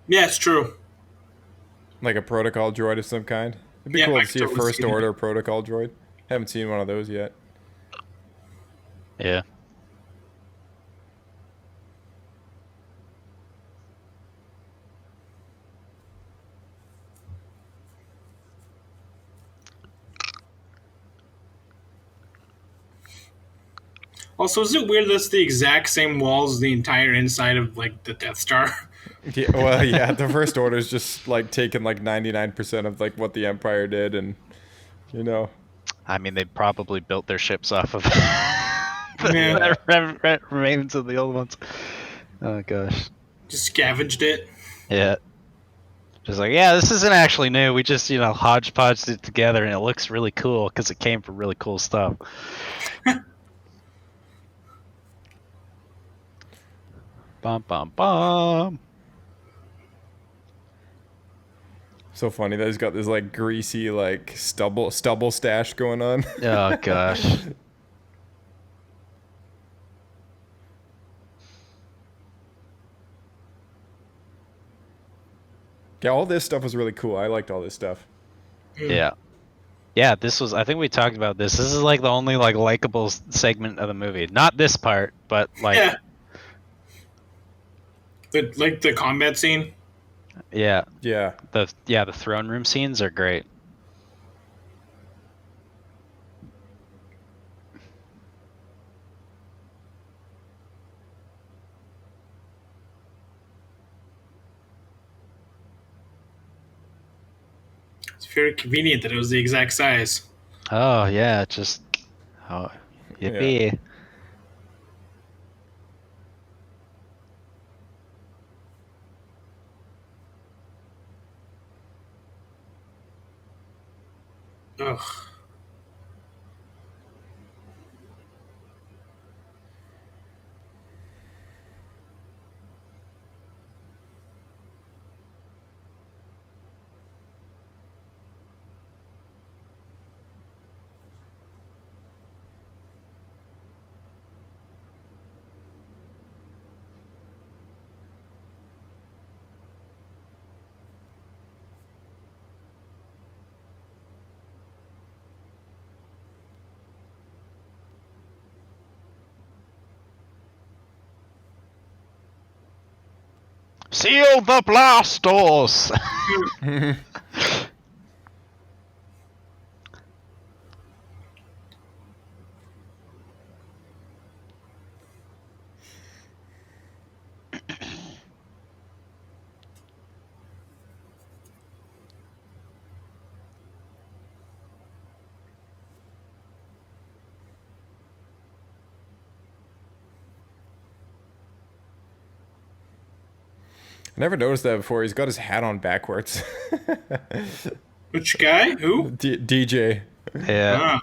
Yeah, it's true. Like a protocol droid of some kind. It'd be Yeah, cool I to could see a totally first see that. order protocol droid. Haven't seen one of those yet. Yeah. Also, is it weird that's the exact same walls the entire inside of like the Death Star? Yeah, well, yeah, the first order is just like taking like 99% of like what the Empire did, and you know, I mean, they probably built their ships off of Yeah, yeah, the remains of the old ones. Oh gosh. just scavenged it. Yeah. Just like, yeah, this isn't actually new. We just, hodgepodged it together, and it looks really cool because it came from really cool stuff. Bum bum bum. so funny that he's got this like greasy like stubble stash going on. Oh gosh. Yeah, all this stuff was really cool. I liked all this stuff. Mm. Yeah. Yeah, this was. I think we talked about this. This is like the only like likable segment of the movie. Not this part, but like, Yeah, like the combat scene. yeah, Yeah, the throne room scenes are great. It's very convenient that it was the exact size. Oh yeah, just oh, yeah. yippee. Ugh. Seal the blast doors. I never noticed that before. He's got his hat on backwards. Which guy? Who? DJ. Yeah. Ah,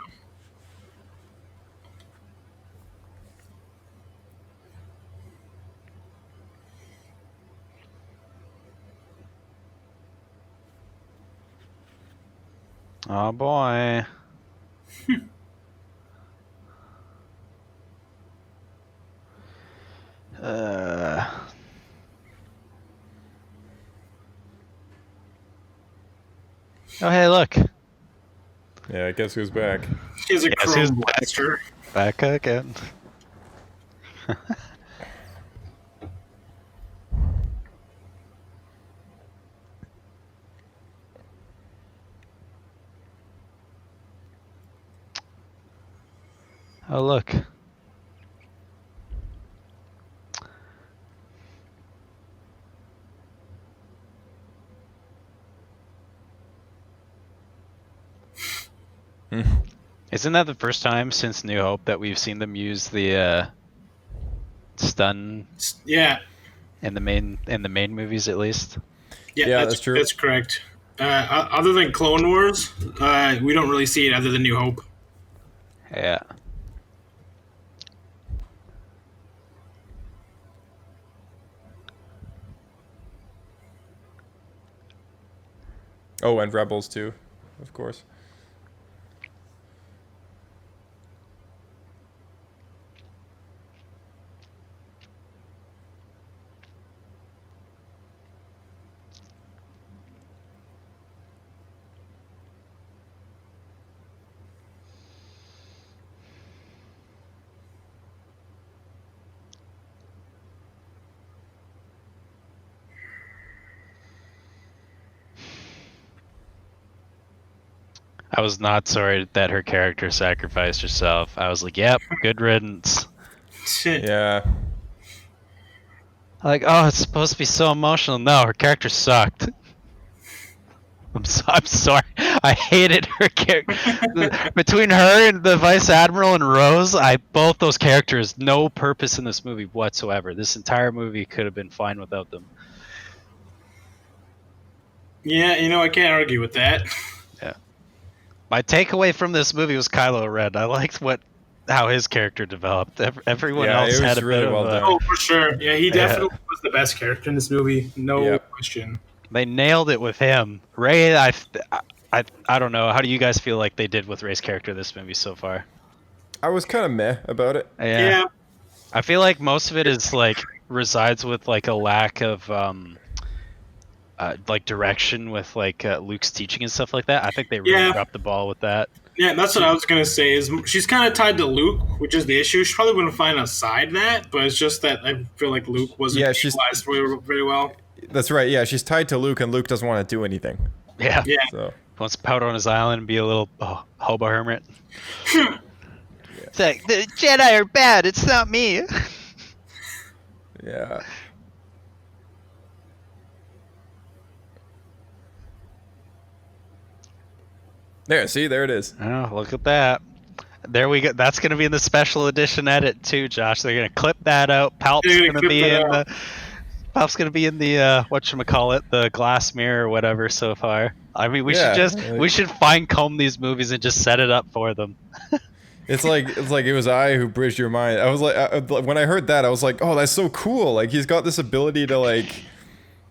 Oh boy. Uh. Oh hey, look. Yeah, I guess who's back? he has a Yes, who's chrome blaster. back again. Oh look. Isn't that the first time since New Hope that we've seen them use the stun Yeah, in the main movies at least? yeah, Yeah, that's that's true. that's correct. Other than Clone Wars, we don't really see it other than New Hope. Yeah. Oh, and Rebels too, of course. I was not sorry that her character sacrificed herself. I was like, yep, good riddance. Yeah. Like, oh, it's supposed to be so emotional. No, her character sucked. I'm sorry. I hated her character. Between her and the Vice Admiral and Rose, both those characters, no purpose in this movie whatsoever. This entire movie could have been fine without them. Yeah, I can't argue with that. Yeah. My takeaway from this movie was Kylo Ren. I liked how his character developed. Everyone Yeah, else it was had a really bit well of done. Oh, for sure. Yeah, he definitely was the best character in this movie. No question. They nailed it with him. Ray, I don't know. How do you guys feel like they did with Ray's character this movie so far? I was kind of meh about it. Yeah. I feel like most of it is like resides with like a lack of like direction with like Luke's teaching and stuff like that. I think they really dropped the ball with that. Yeah, that's what I was gonna say. Is she's kind of tied to Luke, which is the issue. She probably wouldn't find outside that, but it's just that I feel like Luke wasn't utilized very well. That's right. Yeah, she's tied to Luke, and Luke doesn't want to do anything. Yeah. So wants to pout on his island and be a little hobo hermit. It's like the Jedi are bad. It's not me. Yeah. There it is. Oh, look at that. There we go. That's going to be in the special edition edit too, Josh. They're going to clip that out. Palp's going to be in the whatchamacallit, the glass mirror or whatever so far. I mean, we should fine comb these movies and just set it up for them. It's like it was I who bridged your mind. I was like, when I heard that, I was like, oh, that's so cool. Like he's got this ability to like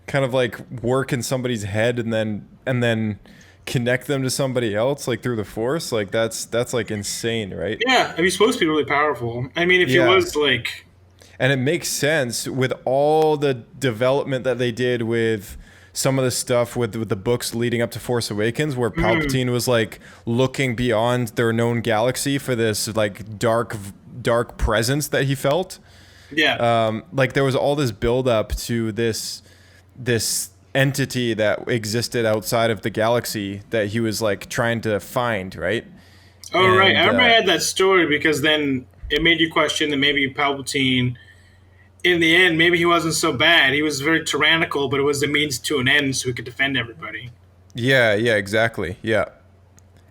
kind of like work in somebody's head and then connect them to somebody else like through the Force. Like that's like insane, right? Yeah, and he's supposed to be really powerful. I mean, if he was like, and it makes sense with all the development that they did with some of the stuff with the books leading up to Force Awakens, where Palpatine was like looking beyond their known galaxy for this like dark presence that he felt. Yeah. Like there was all this build up to this entity that existed outside of the galaxy that he was like trying to find, right? Oh, right. I remember I had that story because then it made you question that maybe Palpatine, in the end, maybe he wasn't so bad. He was very tyrannical, but it was the means to an end so he could defend everybody. Yeah, exactly. Yeah.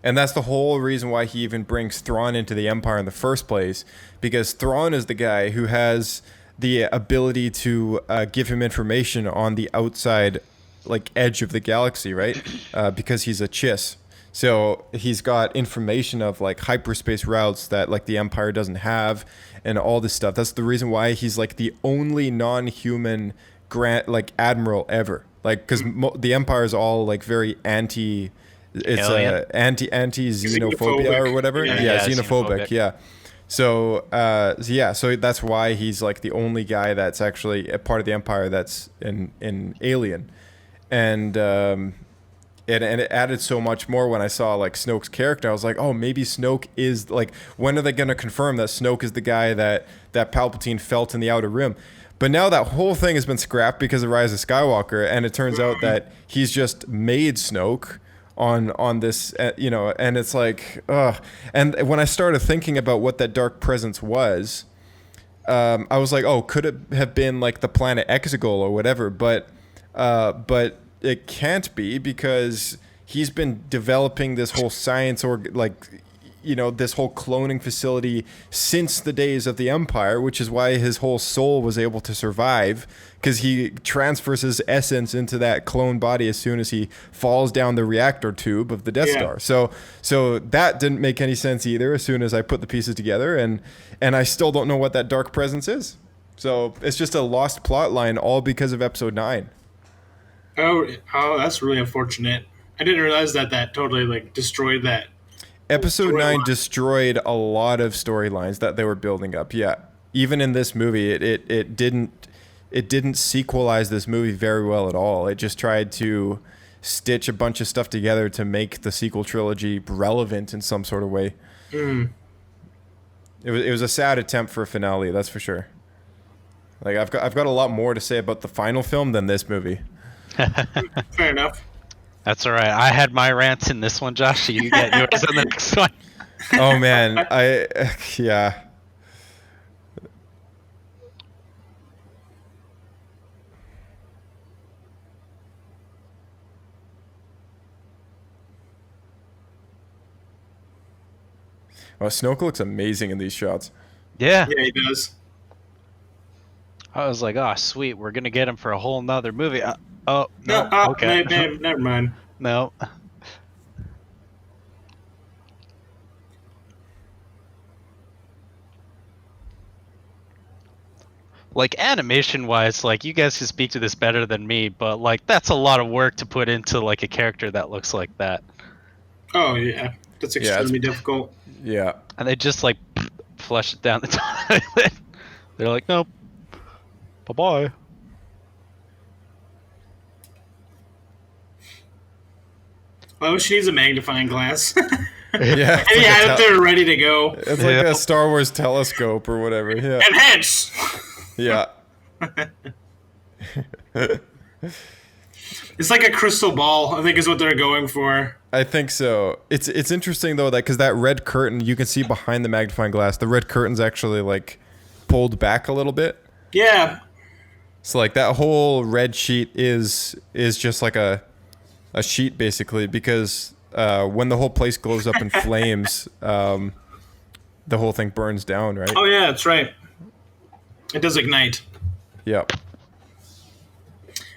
And that's the whole reason why he even brings Thrawn into the Empire in the first place, because Thrawn is the guy who has the ability to give him information on the outside like edge of the galaxy, right? Because he's a Chiss. So he's got information of like hyperspace routes that like the Empire doesn't have and all this stuff. That's the reason why he's like the only non-human admiral ever. Like because the Empire is all like very anti xenophobia or whatever. Yeah, xenophobic. Yeah. So so that's why he's like the only guy that's actually a part of the Empire that's in Alien. And it added so much more when I saw like Snoke's character. I was like, oh, maybe Snoke is like, when are they going to confirm that Snoke is the guy that Palpatine felt in the Outer Rim? But now that whole thing has been scrapped because of Rise of Skywalker, and it turns out that he's just made Snoke on this, and it's like, ugh. And when I started thinking about what that dark presence was, I was like, oh, could it have been like the planet Exegol or whatever? But it can't be, because he's been developing this whole science this whole cloning facility since the days of the Empire, which is why his whole soul was able to survive, because he transfers his essence into that clone body as soon as he falls down the reactor tube of the Death Star. So that didn't make any sense either as soon as I put the pieces together, and I still don't know what that dark presence is. So it's just a lost plot line, all because of Episode 9. Oh, that's really unfortunate. I didn't realize that totally like destroyed that. Episode 9 destroyed a lot of storylines that they were building up. Yeah, even in this movie, it didn't sequelize this movie very well at all. It just tried to stitch a bunch of stuff together to make the sequel trilogy relevant in some sort of way. It was a sad attempt for a finale, that's for sure. Like I've got a lot more to say about the final film than this movie. Fair enough. That's all right. I had my rants in this one, Josh. You get yours in the next one. Oh man, yeah. Oh, Snoke looks amazing in these shots. Yeah. Yeah, he does. I was like, oh, sweet. We're going to get him for a whole nother movie. Oh, no. Okay. Never mind. No. Like, animation-wise, like, you guys can speak to this better than me, but, like, that's a lot of work to put into, like, a character that looks like that. Oh, yeah. That's extremely difficult. Yeah. And they just, like, flush it down the toilet. They're like, nope. Bye-bye. Oh, she needs a magnifying glass. Yeah. And he had it there ready to go. It's like a Star Wars telescope or whatever. Yeah. Enhance! Yeah. It's like a crystal ball, I think is what they're going for. I think so. It's interesting though, that because that red curtain, you can see behind the magnifying glass, the red curtain's actually like pulled back a little bit. Yeah. So like that whole red sheet is just like a sheet basically, because when the whole place glows up in flames, the whole thing burns down, right? Oh yeah, that's right. It does ignite. Yep.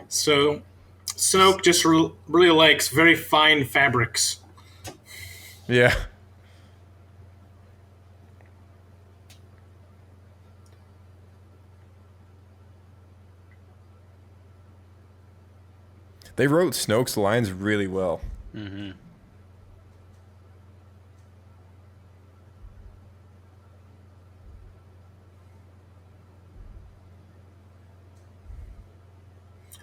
So Snoke just really likes very fine fabrics. Yeah. They wrote Snoke's lines really well. Mm-hmm.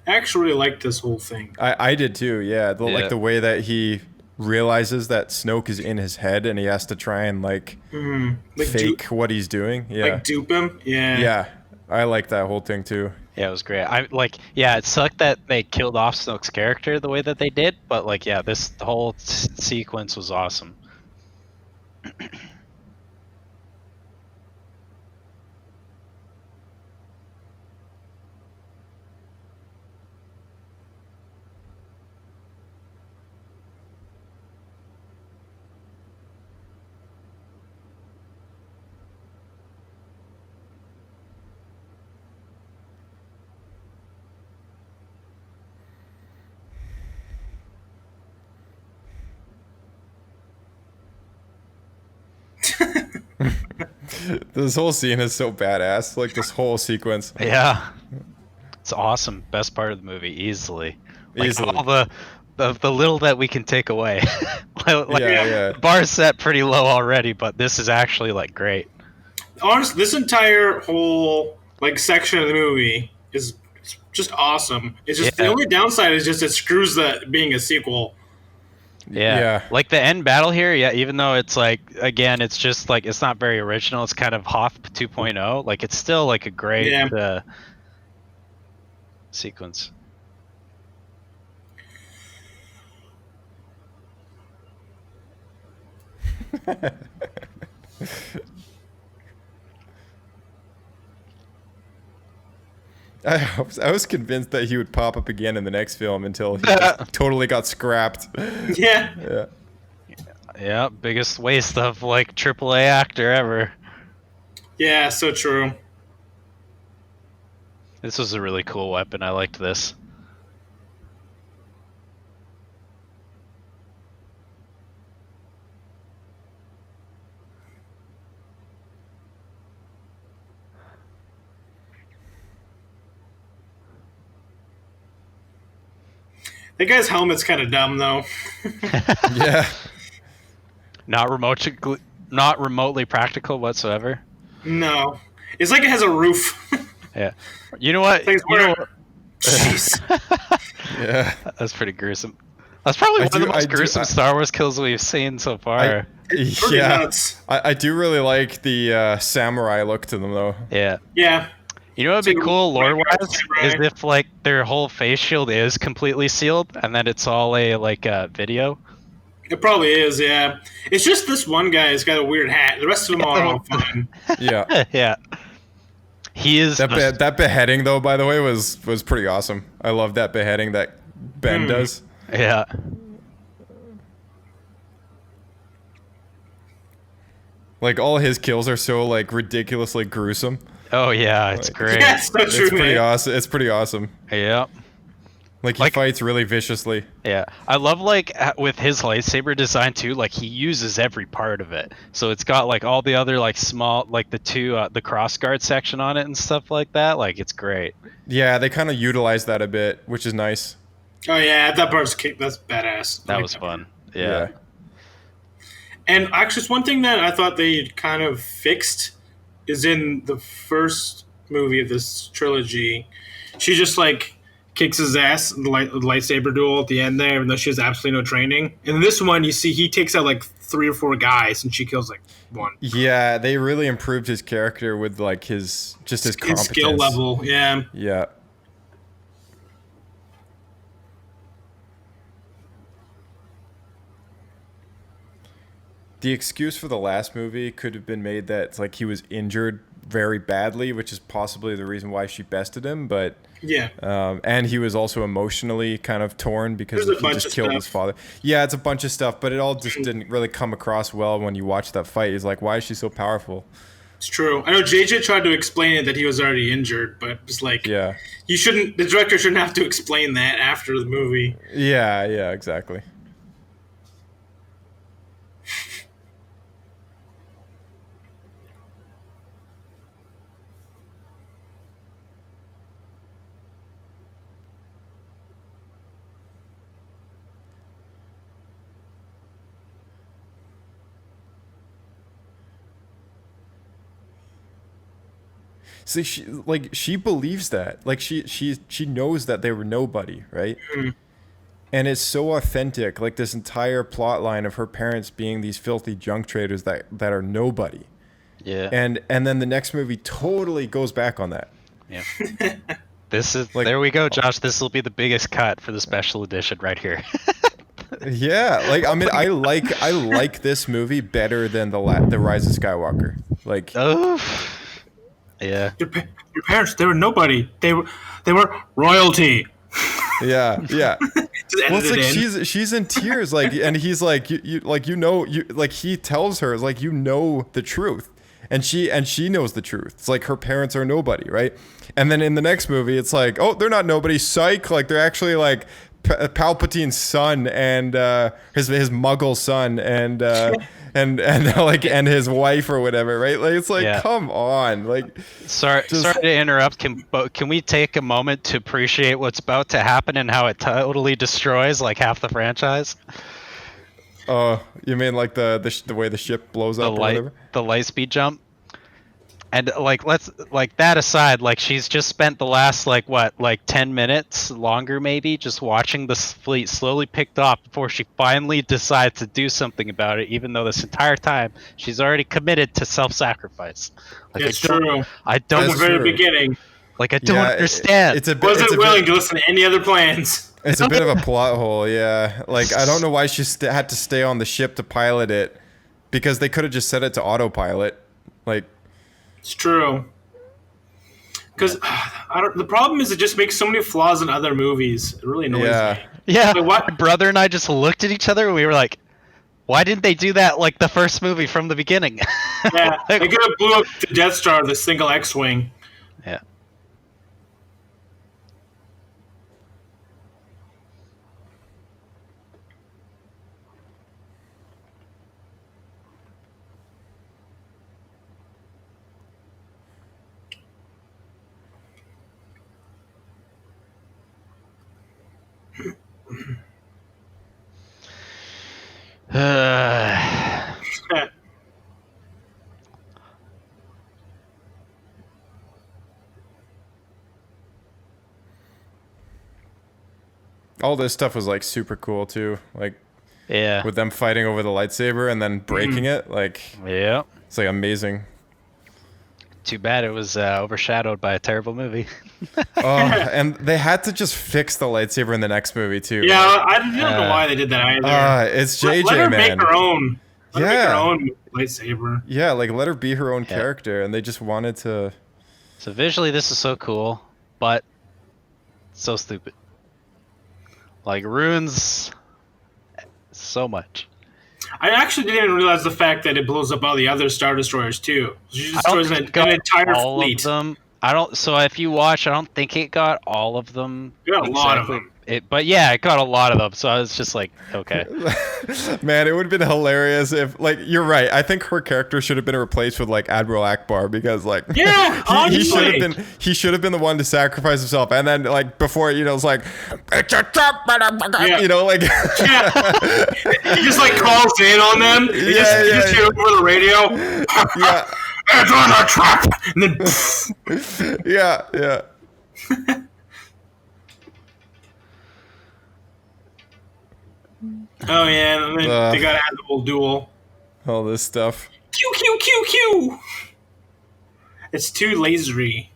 I actually really liked this whole thing. I did too, yeah. Like the way that he realizes that Snoke is in his head and he has to try and like fake what he's doing. Yeah. Like dupe him? Yeah. Yeah. I like that whole thing too. Yeah, it was great. It sucked that they killed off Snoke's character the way that they did, but like, yeah, this whole sequence was awesome. This whole scene is so badass. Like this whole sequence. Yeah, it's awesome. Best part of the movie, easily. Like, easily. All the little that we can take away. Yeah. The bar's set pretty low already, but this is actually like great. Honestly, this entire whole like section of the movie is just awesome. It's just the only downside is just it screws the being a sequel. Yeah. Like the end battle here, even though it's like, again, it's just like, it's not very original. It's kind of Hoth 2.0. Like, it's still like a great sequence. I was convinced that he would pop up again in the next film until he just totally got scrapped. Yeah. Yeah, biggest waste of like AAA actor ever. Yeah, so true. This was a really cool weapon. I liked this. That guy's helmet's kind of dumb, though. Yeah. Not remotely practical whatsoever. No. It's like it has a roof. Yeah. You know what? Jeez. Yeah. That's pretty gruesome. That's probably one of the most gruesome Star Wars kills we've seen so far. I do really like the samurai look to them, though. Yeah. Yeah. You know what'd be cool lore-wise is Samurai. if like their whole face shield is completely sealed, and then it's all a video. It probably is, yeah. It's just this one guy has got a weird hat. The rest of them are all fine. Yeah. Yeah. He is That beheading though, by the way, was pretty awesome. I love that beheading that Ben does. Yeah. Like all his kills are so like ridiculously gruesome. Oh yeah, it's great. Yeah, it's so true, It's pretty man. awesome. It's pretty awesome. Yeah. Like he fights really viciously. Yeah, I love like with his lightsaber design too. Like he uses every part of it, so it's got like all the other like small, like the the crossguard section on it and stuff like that. Like it's great. Yeah, they kind of utilize that a bit, which is nice. Oh yeah, that part's kick. That's badass. That was fun. Yeah. And actually, it's one thing that I thought they kind of fixed is in the first movie of this trilogy. She just like kicks his ass in the lightsaber duel at the end there, even though she has absolutely no training. And in this one, you see he takes out like 3 or 4 guys, and she kills like 1. Yeah, they really improved his character with like his competence. His skill level. Yeah. Yeah. The excuse for the last movie could have been made that it's like he was injured very badly, which is possibly the reason why she bested him. But Yeah. and he was also emotionally kind of torn because There's a he bunch just of killed stuff. his father. Yeah, it's a bunch of stuff, but it all just didn't really come across well when you watch that fight. He's like, why is she so powerful? It's true. I know JJ tried to explain it that he was already injured, but it's like, Yeah. you shouldn't. The director shouldn't have to explain that after the movie. Yeah, exactly. See, she believes that. Like she knows that they were nobody, right? And it's so authentic. Like this entire plot line of her parents being these filthy junk traders that are nobody. Yeah. And then the next movie totally goes back on that. Yeah. This is Like- there we go, Josh. This will be the biggest cut for the special edition right here. Yeah, like I mean, I like this movie better than the Rise of Skywalker. Like, Oh. Yeah. Your parents, they were nobody. They were royalty. yeah. Just Well, it's edited like in. she's in tears, like, and he's like, like he tells her, like, you know the truth, and she knows the truth. It's like her parents are nobody, right? And then in the next movie, it's like, oh, they're not nobody, psych. Like they're actually like Palpatine's son and his Muggle son and like and his wife or whatever, right? Like it's like, Yeah. come on, like. Sorry to interrupt. Can we take a moment to appreciate what's about to happen and how it totally destroys like half the franchise? Oh, you mean like the way the ship blows up or whatever? The light speed jump. And like let's like that aside, like she's just spent the last like 10 minutes longer maybe just watching the fleet slowly picked off before she finally decides to do something about it, even though this entire time she's already committed to self-sacrifice. Like It's true. I From don't the very true. beginning, like I don't Yeah, understand. It's a bit. wasn't it's a willing bit, to listen to any other plans. It's a bit of a plot hole, yeah. Like I don't know why she had to stay on the ship to pilot it, because they could have just set it to autopilot. Like, It's true. Because the problem is it just makes so many flaws in other movies. It really annoys yeah, me. Yeah, Like, what? my brother and I just looked at each other and we were like, why didn't they do that like the first movie from the beginning? Yeah, Like, they could have blew up the Death Star with a single X-wing. yeah. all this stuff was like super cool too. Like Yeah. with them fighting over the lightsaber and then breaking it. Like Yeah. it's like amazing. Too bad it was overshadowed by a terrible movie. Oh, and they had to just fix the lightsaber in the next movie too. Yeah, I don't know why they did that either. It's JJ, let her man. Make her own. Let her make her own lightsaber. Yeah, like let her be her own character, and they just wanted to. So visually, this is so cool, but so stupid. Like ruins so much. I actually didn't realize the fact that it blows up all the other Star Destroyers too. She destroys an entire fleet. Of them. I don't. So if you watch, I don't think it got all of them. It got a lot of them. But yeah, it got a lot of them. So I was just like, okay. Man, it would have been hilarious if, like, you're right. I think her character should have been replaced with like Admiral Akbar because, like, he should have been the one to sacrifice himself. And then, like, before, it's like, it's a trap, like, he just like calls in on them. He just hear over the radio. Yeah. It's on a trap. And then, yeah. Oh yeah, and then they gotta have the whole duel. All this stuff. Q. It's too lasery.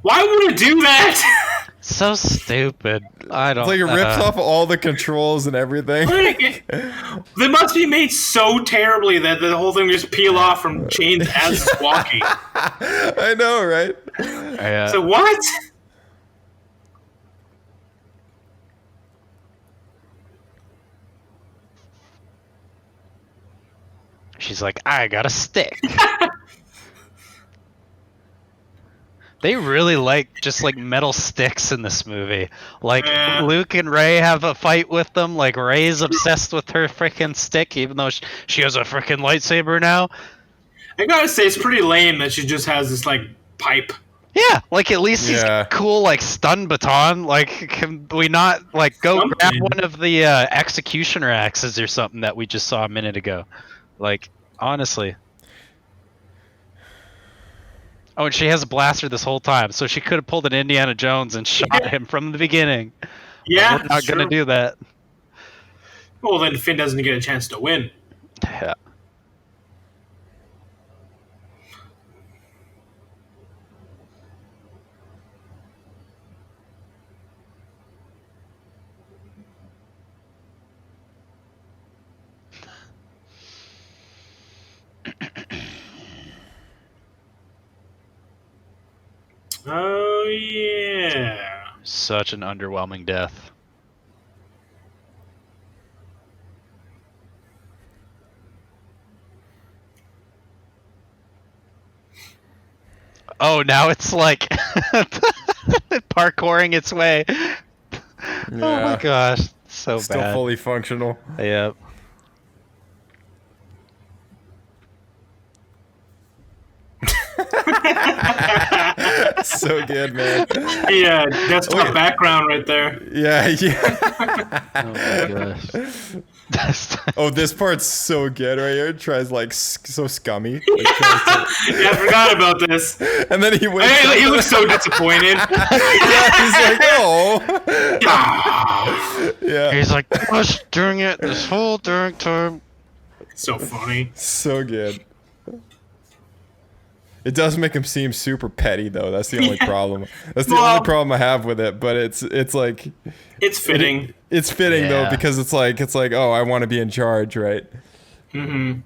Why would it do that? So stupid. I don't. It's like it rips off all the controls and everything. They must be made so terribly that the whole thing just peel off from chains as it's walking. I know, right? So what? She's like, I got a stick. They really just like metal sticks in this movie. Like Luke and Rey have a fight with them. Like Rey's obsessed with her freaking stick, even though she has a freaking lightsaber now. I gotta say, it's pretty lame that she just has this like pipe. Yeah, like at least he's got a cool like stun baton. Like, can we not like go grab one of the executioner axes or something that we just saw a minute ago? Like, honestly. Oh, and she has a blaster this whole time, so she could have pulled an Indiana Jones and shot him from the beginning. Yeah, but we're not going to do that. Well, then Finn doesn't get a chance to win. Yeah. Oh, yeah. Such an underwhelming death. Oh, now it's like parkouring its way. Yeah. Oh my gosh. So Still bad. Fully functional. Yep. So good, man. Yeah, desktop background right there. Yeah. Oh my gosh. Oh, this part's so good right here. It tries like so scummy. Like, Yeah, I forgot about this. And then he went. Hey, he looks so disappointed. Yeah, he's like, oh. Yeah. He's like, I was doing it this whole darn time. So funny. So good. It does make him seem super petty, though. That's the only problem. That's the only problem I have with it. But it's like it's fitting. It's fitting though, because it's like oh, I want to be in charge, right? Mm-hmm.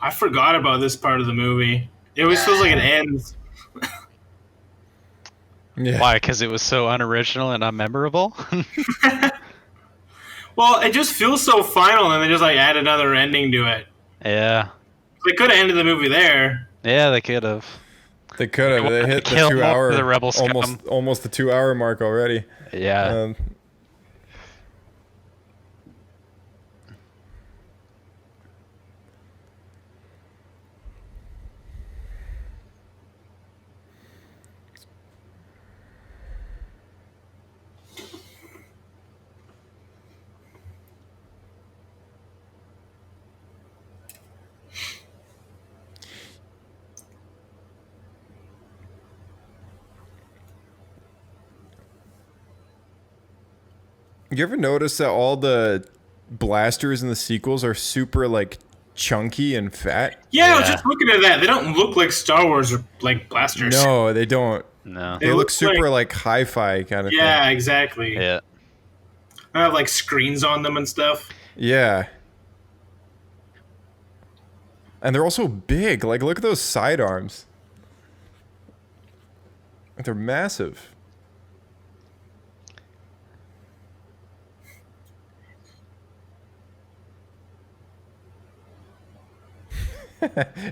I forgot about this part of the movie. It always feels like it ends. Yeah. Why? Because it was so unoriginal and unmemorable? Well, it just feels so final, and they just like add another ending to it. Yeah. They could have ended the movie there. Yeah, they could have. They could have. They hit the 2 hour. The Rebel scum. Almost the 2 hour mark already. Yeah. You ever notice that all the blasters in the sequels are super like chunky and fat? Yeah, I was just looking at that. They don't look like Star Wars or like blasters. No, they don't. No. They look super like hi-fi kind of thing. Yeah, exactly. Yeah. They have like screens on them and stuff. Yeah. And they're also big. Like, look at those sidearms. They're massive.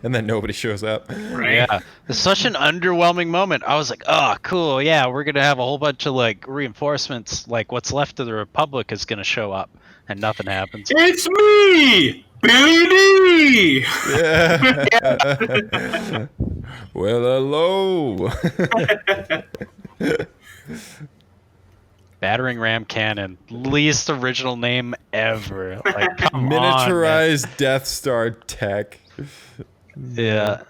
And then nobody shows up. Right. Yeah. It's such an underwhelming moment. I was like, oh, cool. Yeah, we're going to have a whole bunch of like reinforcements. Like what's left of the Republic is going to show up and nothing happens. It's me, Billy D. Yeah. Well, hello. Battering ram cannon, least original name ever. Like, come Miniaturized on, Death Star tech. yeah.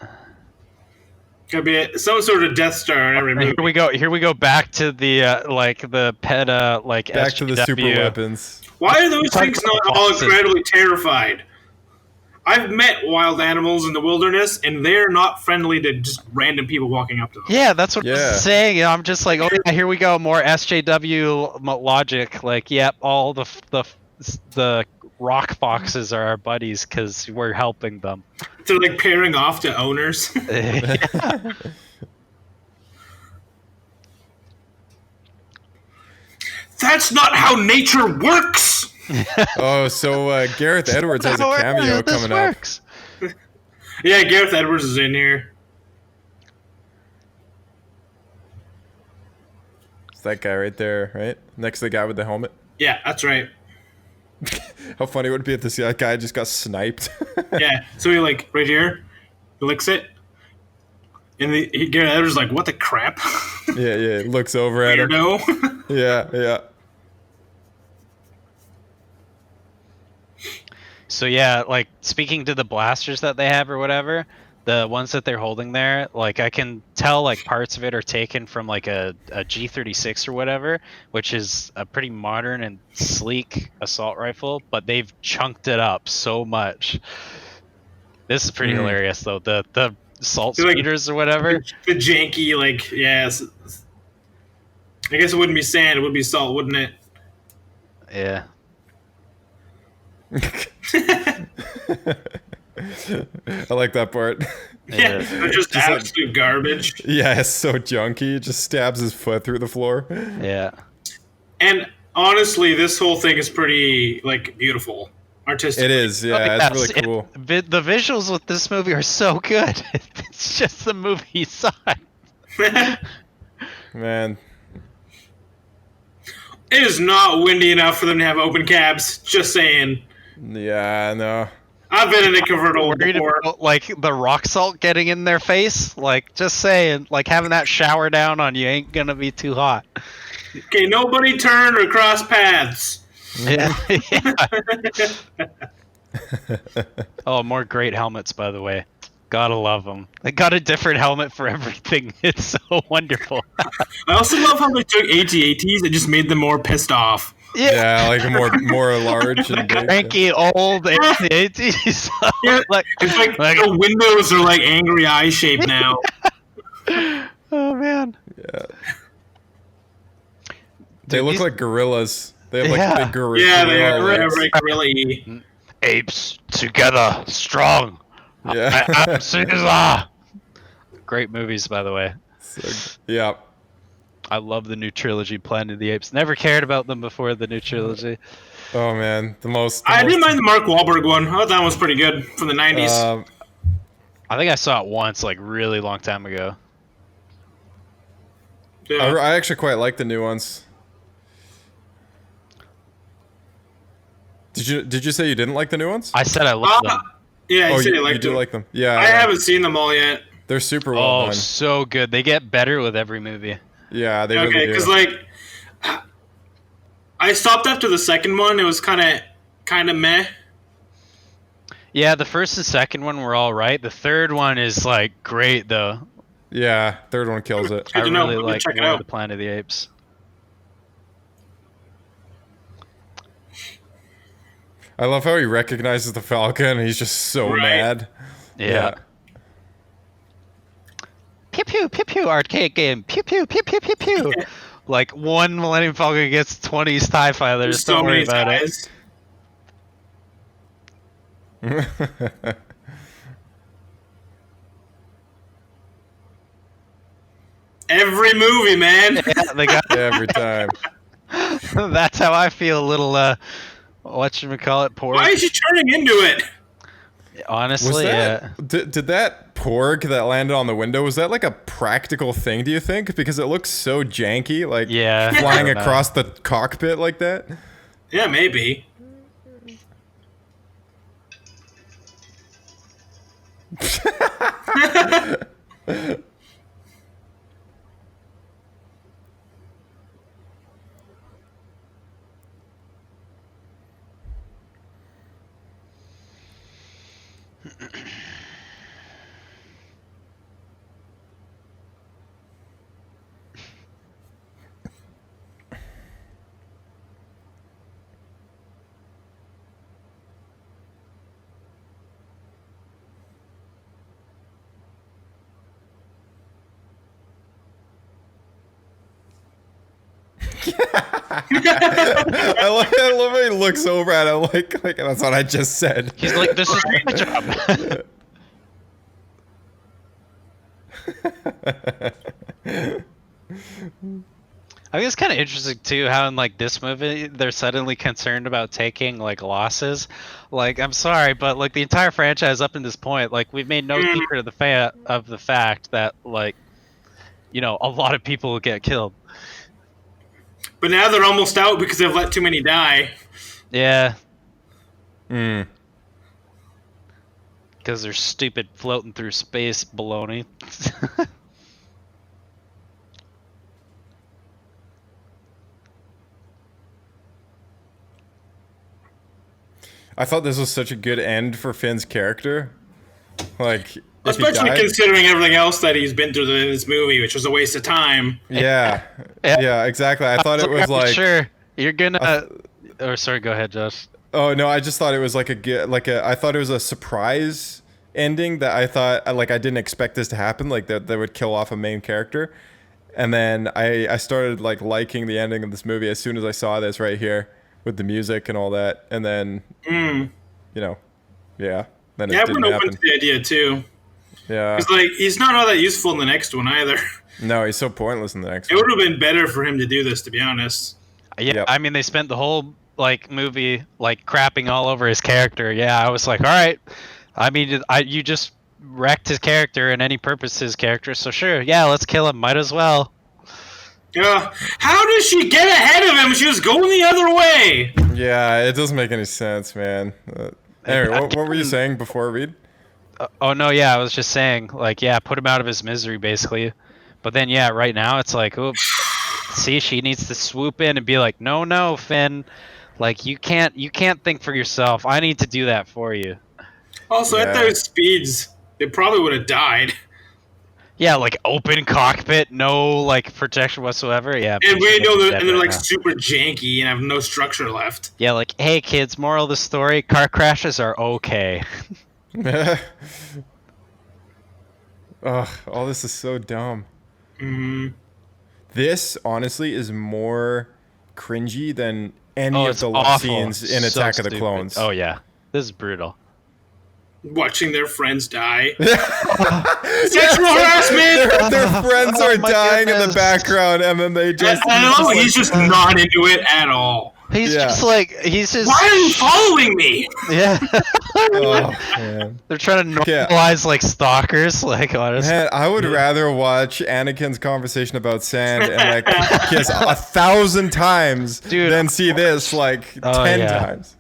Could be some sort of Death Star in every movie. Here we go. Here we go back to the like the PETA like back to the super weapons. Why are those things not all incredibly terrified? I've met wild animals in the wilderness, and they're not friendly to just random people walking up to them. Yeah, that's what I'm saying. I'm just like, oh yeah, here we go, more SJW logic. Like, yep, all the rock foxes are our buddies because we're helping them. They're like pairing off to owners. Yeah. That's not how nature works. Oh, so Gareth Edwards has a cameo coming up. Yeah, Gareth Edwards is in here. It's that guy right there, right? Next to the guy with the helmet. Yeah, that's right. How funny would it be if this guy just got sniped? Yeah, so he like right here, he licks it, and Gareth Edwards is like, "What the crap?" Yeah, looks over at him. Yeah. So yeah, like speaking to the blasters that they have or whatever, the ones that they're holding there, like I can tell like parts of it are taken from like a G36 or whatever, which is a pretty modern and sleek assault rifle, but they've chunked it up so much. This is pretty hilarious though. The assault speeders or whatever. The janky, like, yes. I guess it wouldn't be sand, it would be salt, wouldn't it? Yeah. I like that part. Yeah, they're just absolute garbage. Yeah, it's so junky. It just stabs his foot through the floor. Yeah. And honestly, this whole thing is pretty, like, beautiful. Artistic. It is, yeah. It's really cool. The visuals with this movie are so good. It's just the movie side. Man. It is not windy enough for them to have open cabs. Just saying. Yeah, I know. I've been in a convertible before. About, like the rock salt getting in their face. Like, just saying, like having that shower down on you ain't gonna be too hot. Okay, nobody turn or cross paths. Yeah. Oh, more great helmets, by the way. Gotta love them. They got a different helmet for everything. It's so wonderful. I also love how they took AT-ATs and just made them more pissed off. Yeah, like more large and big. Cranky old AT-ATs. Yeah, like, it's like the windows are like angry eye shaped now. Oh man. Yeah. They look like gorillas. They have like big gorillas. Yeah, they are like gorilla-y. Apes together, strong. Yeah. Caesar. Great movies, by the way. So, yeah. I love the new trilogy, Planet of the Apes. Never cared about them before the new trilogy. Oh man, I didn't mind the Mark Wahlberg one. I thought that one was pretty good from the 90s. I think I saw it once, like really long time ago. Yeah. I actually quite like the new ones. Did you say you didn't like the new ones? I said I loved them. Yeah, you do like them. Yeah, I haven't seen them all yet. They're super well done. Oh, so good. They get better with every movie. Yeah, they really do. Because like, I stopped after the second one. It was kind of meh. Yeah, the first and second one were all right. The third one is like great though. Yeah, third one kills it. I really like the Planet of the Apes. I love how he recognizes the Falcon and he's just so mad. Yeah. Pew pew pew pew arcade game. Pew pew pew pew pew pew. Like one Millennium Falcon gets 20 TIE fighters. Don't worry about it. Every movie, man. Yeah, they got Every time. That's how I feel. Little whatchamacallit, porg. Why is she turning into it? Honestly, did that porg that landed on the window, was that like a practical thing, do you think? Because it looks so janky, like flying across the cockpit like that. Yeah, maybe. I love how he looks over at him like that's what I just said. He's like, this is my job. I think it's kind of interesting too how in like this movie they're suddenly concerned about taking like losses. Like, I'm sorry, but like the entire franchise up to this point, like we've made no secret of the fact that like, you know, a lot of people will get killed. But now they're almost out because they've let too many die. Yeah. Hmm. Because they're stupid floating through space baloney. I thought this was such a good end for Finn's character. Like, especially considering everything else that he's been through in this movie, which was a waste of time. Yeah. Yeah, exactly. I thought it was like... Sure, you're gonna... Or sorry, go ahead, Josh. Oh, no, I just thought it was I thought it was a surprise ending that I thought, like, I didn't expect this to happen, like, that they would kill off a main character. And then I started, like, liking the ending of this movie as soon as I saw this right here with the music and all that. And then, you know, yeah. Then yeah, I've been open to the idea, too. Yeah. Because, like, he's not all that useful in the next one, either. No, he's so pointless in the next one. It would have been better for him to do this, to be honest. Yeah, yep. I mean, they spent the whole, like, movie, like, crapping all over his character. Yeah, I was like, all right. I mean, you just wrecked his character and any purpose his character, so sure, yeah, let's kill him. Might as well. Yeah. How did she get ahead of him? She was going the other way. Yeah, it doesn't make any sense, man. Anyway, what were you saying before, Reed? Oh, no, yeah, I was just saying, like, yeah, put him out of his misery, basically. But then, yeah, right now, it's like, oops. See, she needs to swoop in and be like, no, Finn. Like, you can't think for yourself. I need to do that for you. Also, at those speeds, they probably would have died. Yeah, like open cockpit, no like protection whatsoever. Yeah, and we know that, and they're like super janky and have no structure left. Yeah, like, hey kids, moral of the story: car crashes are okay. Ugh, all this is so dumb. This honestly is more cringy than any of the love scenes in Attack of the Clones. Oh yeah, this is brutal. Watching their friends die. Sexual harassment! Their friends are dying in the background, and then they just... he's just not into it at all. He's just like... Why are you following me? Yeah. Oh, man. They're trying to normalize, like, stalkers, like, honestly. Man, I would rather watch Anakin's conversation about sand and, like, kiss 1,000 times than see this, like, 10 times.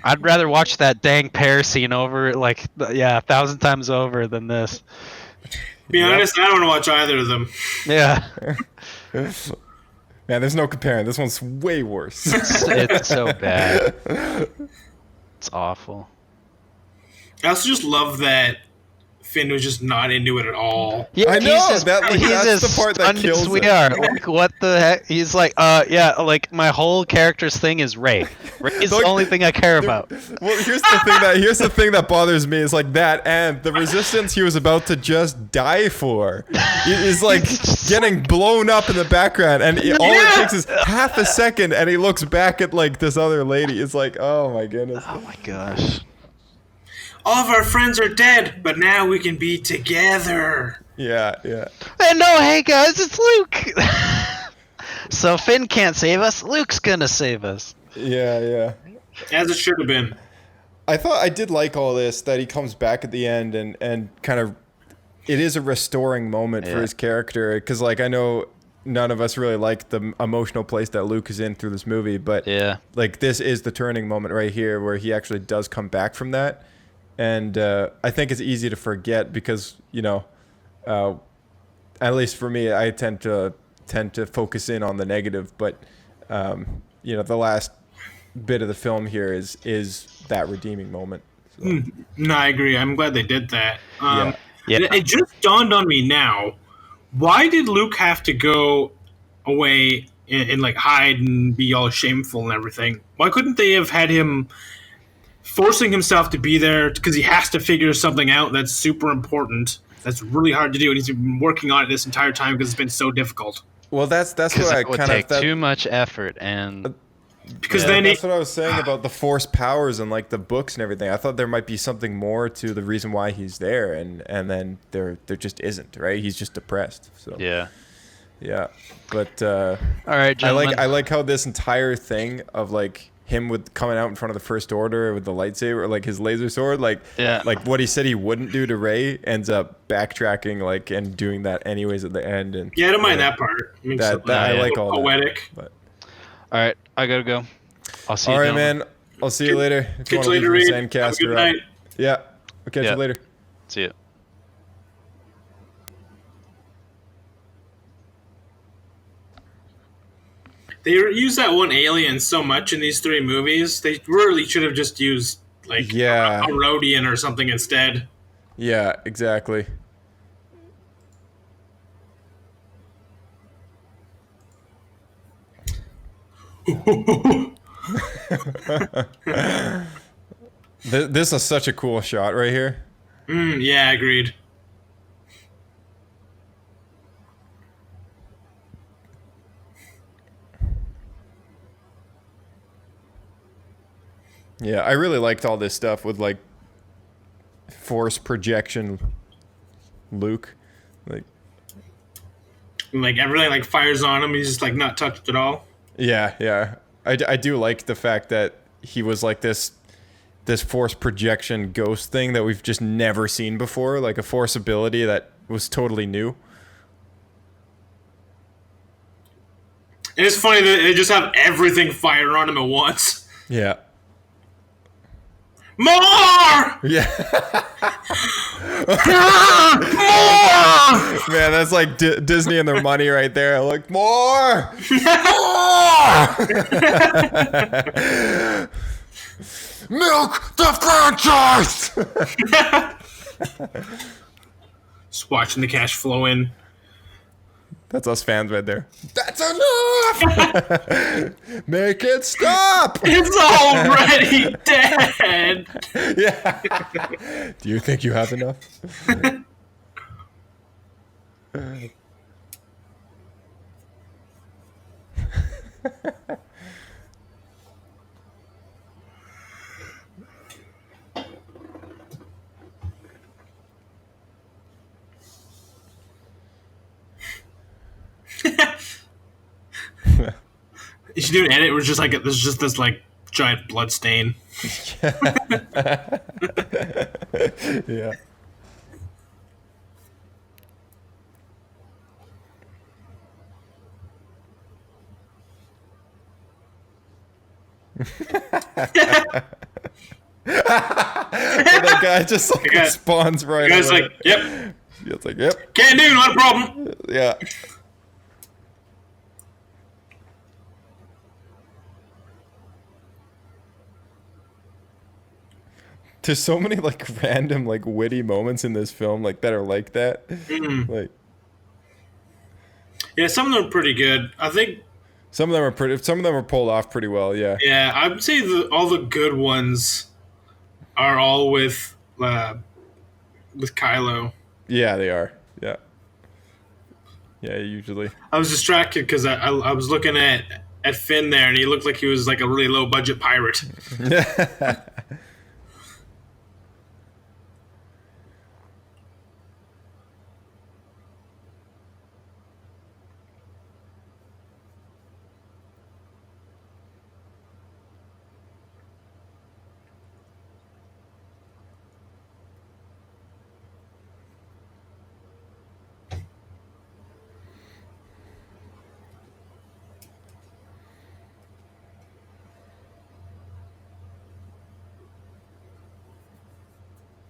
I'd rather watch that dang pear scene over, like, 1,000 times over than this. Be honest, I don't want to watch either of them. Yeah. Man, there's no comparing. This one's way worse. It's so bad. It's awful. I also just love that Finn was just not into it at all. Yeah, I know, he's that's the part that stunned kills as we it. are. Like, what the heck? He's like, yeah, like my whole character's thing is Rey. Rey's the only thing I care about. Well, here's the thing that bothers me is like that, and the resistance he was about to just die for is like getting blown up in the background, and all it takes is half a second, and he looks back at like this other lady. It's like, oh my goodness. Oh my gosh. All of our friends are dead, but now we can be together. Yeah. And no, hey guys, it's Luke. So Finn can't save us. Luke's gonna save us. Yeah. As it should have been. I did like all this, that he comes back at the end and kind of, it is a restoring moment for his character, because like I know none of us really like the emotional place that Luke is in through this movie, but like this is the turning moment right here where he actually does come back from that. And I think it's easy to forget because, you know, at least for me, I tend to focus in on the negative. But, you know, the last bit of the film here is that redeeming moment. So. No, I agree. I'm glad they did that. Yeah. It just dawned on me now. Why did Luke have to go away and like hide and be all shameful and everything? Why couldn't they have had him forcing himself to be there because he has to figure something out that's super important, that's really hard to do, and he's been working on it this entire time because it's been so difficult. Well, that's what I would kind take of too much effort, and because that's what I was saying about the Force powers and like the books and everything. I thought there might be something more to the reason why he's there, and then there just isn't. Right? He's just depressed. So yeah. But all right, gentlemen. I like how this entire thing of like him with coming out in front of the First Order with the lightsaber, like his laser sword, like what he said he wouldn't do to Rey, ends up backtracking like and doing that anyways at the end. And I don't mind that part. I like all poetic. That. But all right, I gotta go. I'll see you. All right, man. I'll see you later. If you want to leave the Zencaster up. Yeah. I'll catch you later. See ya. They use that one alien so much in these three movies. They really should have just used like a Rhodian or something instead. Yeah, exactly. This is such a cool shot right here. Yeah, agreed. Yeah, I really liked all this stuff with like force projection Luke. Like everything like fires on him, he's just like not touched at all. Yeah. I do like the fact that he was like this force projection ghost thing that we've just never seen before, like a force ability that was totally new. And it's funny that they just have everything fire on him at once. Yeah. More! Yeah. More! Man, that's like Disney and their money right there. Like, more! Milk the franchise! Just watching the cash flow in. That's us fans right there. That's enough! Make it stop! It's already dead! Yeah. Do you think you have enough? You should do an edit where it's just like there's just this like giant blood stain. Yeah. That guy just like responds right away. The guy's like, yep. It's like, yep. Can't do, not a problem. Yeah. There's so many like random like witty moments in this film like that are like that. Like Yeah, some of them are pretty good. I think. some of them are pretty. Some of them are pulled off pretty well. Yeah. Yeah, I would say all the good ones are all with Kylo. Yeah, they are. Yeah. Yeah, usually. I was distracted because I was looking at Finn there, and he looked like he was like a really low budget pirate.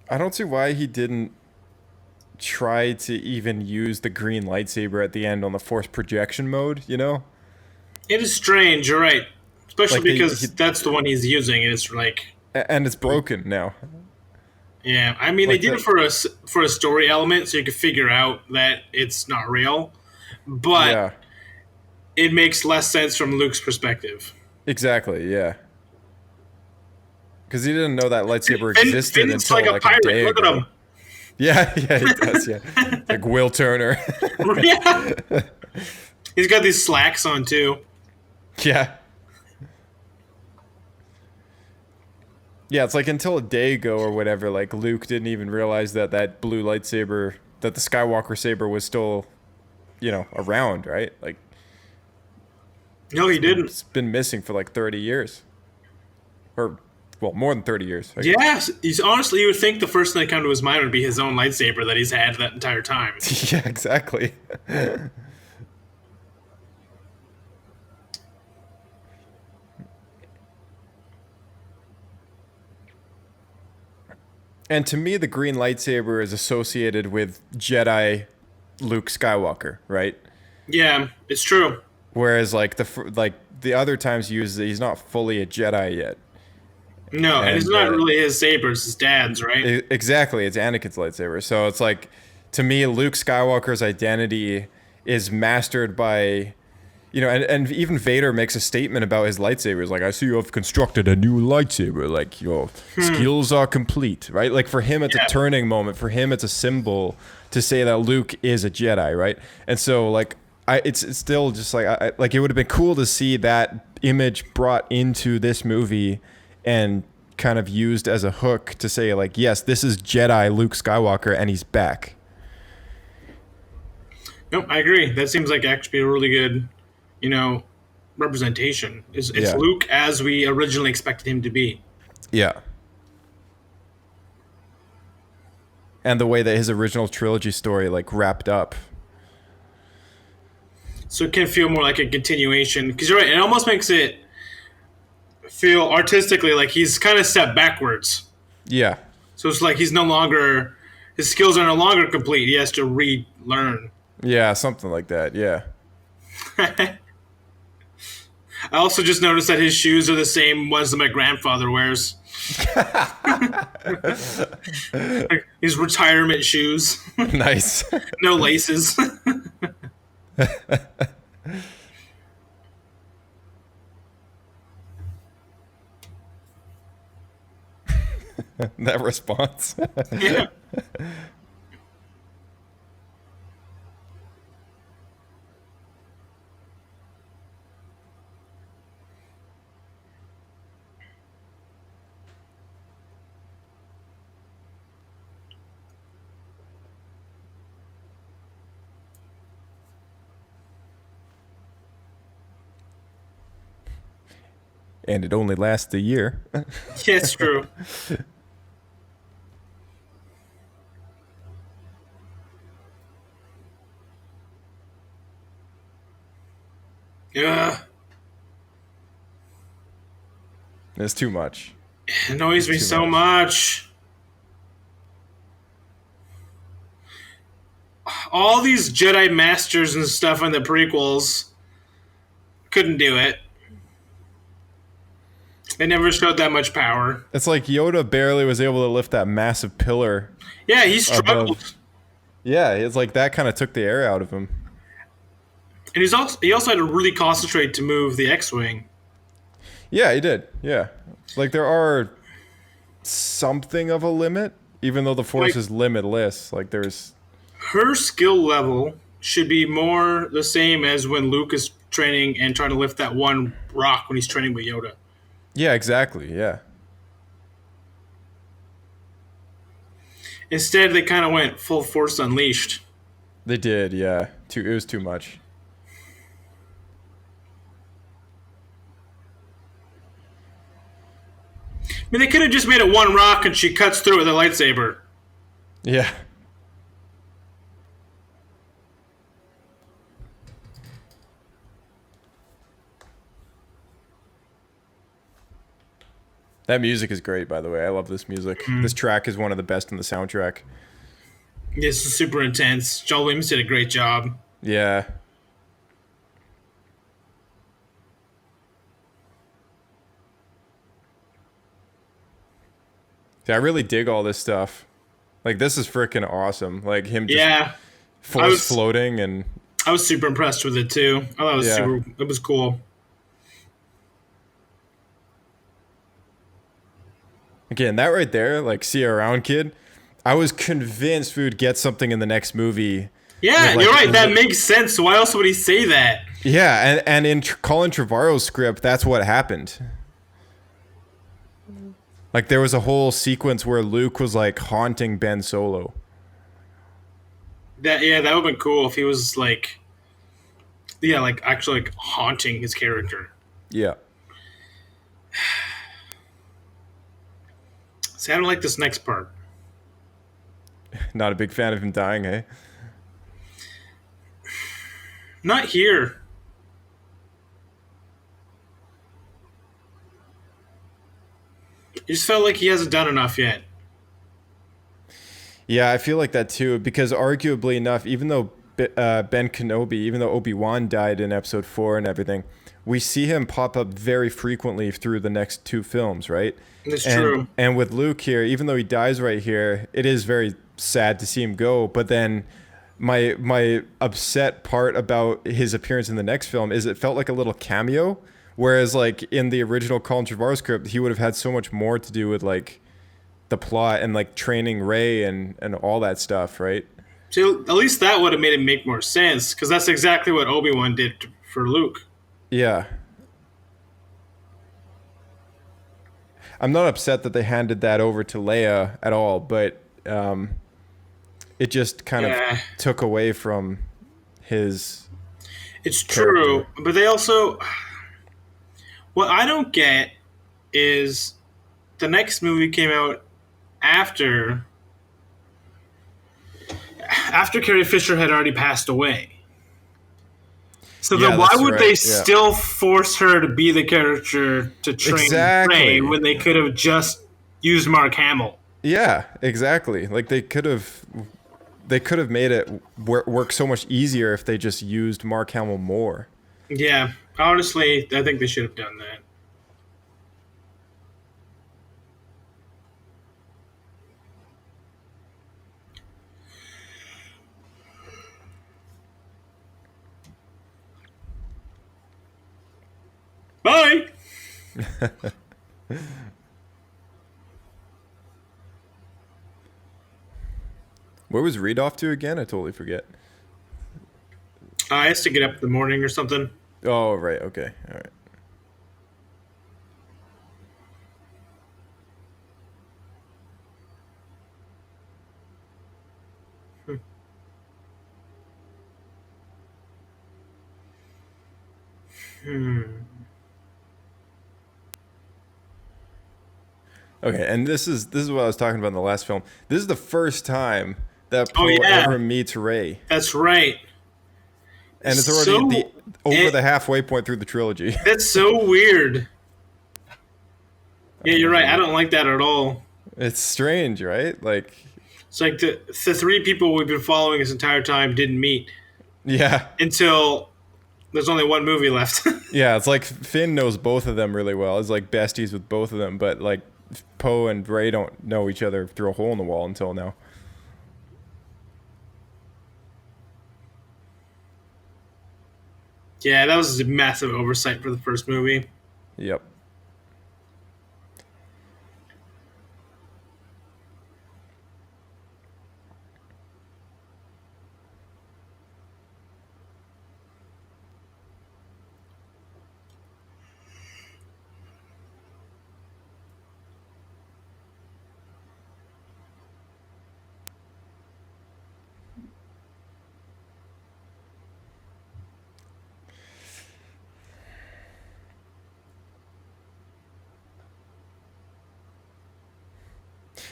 I don't see why he didn't try to even use the green lightsaber at the end on the force projection mode, you know? It is strange, you're right. Especially Like because that's the one he's using, and it's like, and it's broken now. yeah. I mean, Like they did it for a story element, so you could figure out that it's not real, but Yeah. it makes less sense from Luke's perspective. Exactly, yeah. Because he didn't know that lightsaber Finn's existed until like a pirate. day Look ago. at him. Yeah, yeah, he does, yeah. Like Will Turner. Yeah. He's got these slacks on too. Yeah. Yeah, it's like until a day ago or whatever, like Luke didn't even realize that blue lightsaber, that the Skywalker saber was still, around, right? Like, No, he didn't. it's been missing for like 30 years. Or, well, more than 30 years. I guess. Yes, he's honestly. You would think the first thing that come to his mind would be his own lightsaber that he's had that entire time. Yeah, exactly. And to me, the green lightsaber is associated with Jedi Luke Skywalker, right? Yeah, it's true. Whereas like the other times he uses it, he's not fully a Jedi yet. No, and it's not really his saber; it's his dad's, right? Exactly, it's Anakin's lightsaber. So it's like, to me, Luke Skywalker's identity is mastered by, and even Vader makes a statement about his lightsabers. Like, I see you have constructed a new lightsaber. Like, your skills are complete, right? Like, for him, it's a turning moment. For him, it's a symbol to say that Luke is a Jedi, right? And so, like, it's still just like, like it would have been cool to see that image brought into this movie and kind of used as a hook to say, like, yes, this is Jedi Luke Skywalker, and he's back. Nope, I agree. That seems like actually a really good, representation. It's Luke as we originally expected him to be. Yeah. And the way that his original trilogy story, like, wrapped up. So it can feel more like a continuation. Because you're right, it almost makes it feel artistically like he's kind of stepped backwards. Yeah. So it's like his skills are no longer complete. He has to relearn. Yeah, something like that, yeah. I also just noticed that his shoes are the same ones that my grandfather wears. His retirement shoes. Nice. No laces. That response. Yeah. And it only lasts a year. Yeah, it's true. Yeah. It's too much. It annoys me so much. All these Jedi Masters and stuff in the prequels couldn't do it. They never showed that much power. It's like Yoda barely was able to lift that massive pillar. Yeah, he struggled. Above. Yeah, it's like that kind of took the air out of him. And he also had to really concentrate to move the X-wing. Yeah, he did. Yeah, like there are something of a limit, even though the Force is limitless. Like there's her skill level should be more the same as when Luke is training and trying to lift that one rock when he's training with Yoda. Yeah, exactly. Yeah. Instead, they kind of went full Force Unleashed. They did, yeah. It was too much. I mean, they could have just made it one rock and she cuts through it with a lightsaber. Yeah. That music is great, by the way. I love this music. This track is one of the best in the soundtrack. This is super intense. John Williams did a great job. Yeah. I really dig all this stuff. Like, this is freaking awesome. Like, him just force floating and... I was super impressed with it, too. I thought it was cool. Again, that right there, like, see you around, kid. I was convinced we would get something in the next movie. Yeah, you're right. That makes sense. Why else would he say that? Yeah, and in Colin Trevorrow's script, that's what happened. Like, there was a whole sequence where Luke was, like, haunting Ben Solo. That would have been cool if he was, like... Yeah, like, actually, like, haunting his character. Yeah. See, I don't like this next part. Not a big fan of him dying, eh? Not here. It just felt like he hasn't done enough yet. Yeah, I feel like that too, because arguably enough, even though Ben Kenobi, even though Obi-Wan died in episode 4 and everything, we see him pop up very frequently through the next 2 films, right? That's true. And with Luke here, even though he dies right here, it is very sad to see him go. But then my upset part about his appearance in the next film is it felt like a little cameo, whereas like in the original Colin Trevorrow script, he would have had so much more to do with like the plot and like training Rey and all that stuff, right? So at least that would have made it make more sense, because that's exactly what Obi-Wan did for Luke. Yeah. I'm not upset that they handed that over to Leia at all, but it just kind of took away from his... It's true, but they also... What I don't get is the next movie came out after Carrie Fisher had already passed away. So then why would they still force her to be the character to train Rey when they could have just used Mark Hamill? Yeah, exactly. Like they could have made it work so much easier if they just used Mark Hamill more. Yeah, honestly, I think they should have done that. Bye! Where was Reed off to again? I totally forget. I has to get up in the morning or something. Oh, right. Okay. All right. Okay, and this is what I was talking about in the last film. This is the first time that Poe ever meets Rey. That's right. And it's already over the halfway point through the trilogy. That's so weird. Yeah, you're right. I don't like that at all. It's strange, right? Like it's like the 3 people we've been following this entire time didn't meet. Yeah. Until There's only one movie left. Yeah, it's like Finn knows both of them really well. It's like besties with both of them, but like Poe and Rey don't know each other through a hole in the wall until now. Yeah, that was a massive oversight for the first movie. Yep.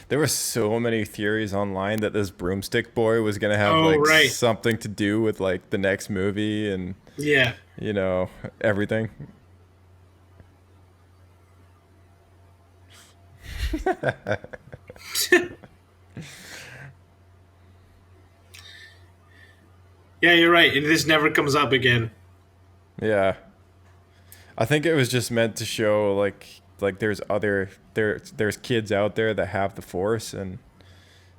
There were so many theories online that this broomstick boy was gonna have something to do with like the next movie and you know, everything. Yeah, you're right. And this never comes up again. Yeah. I think it was just meant to show like there's kids out there that have the Force, and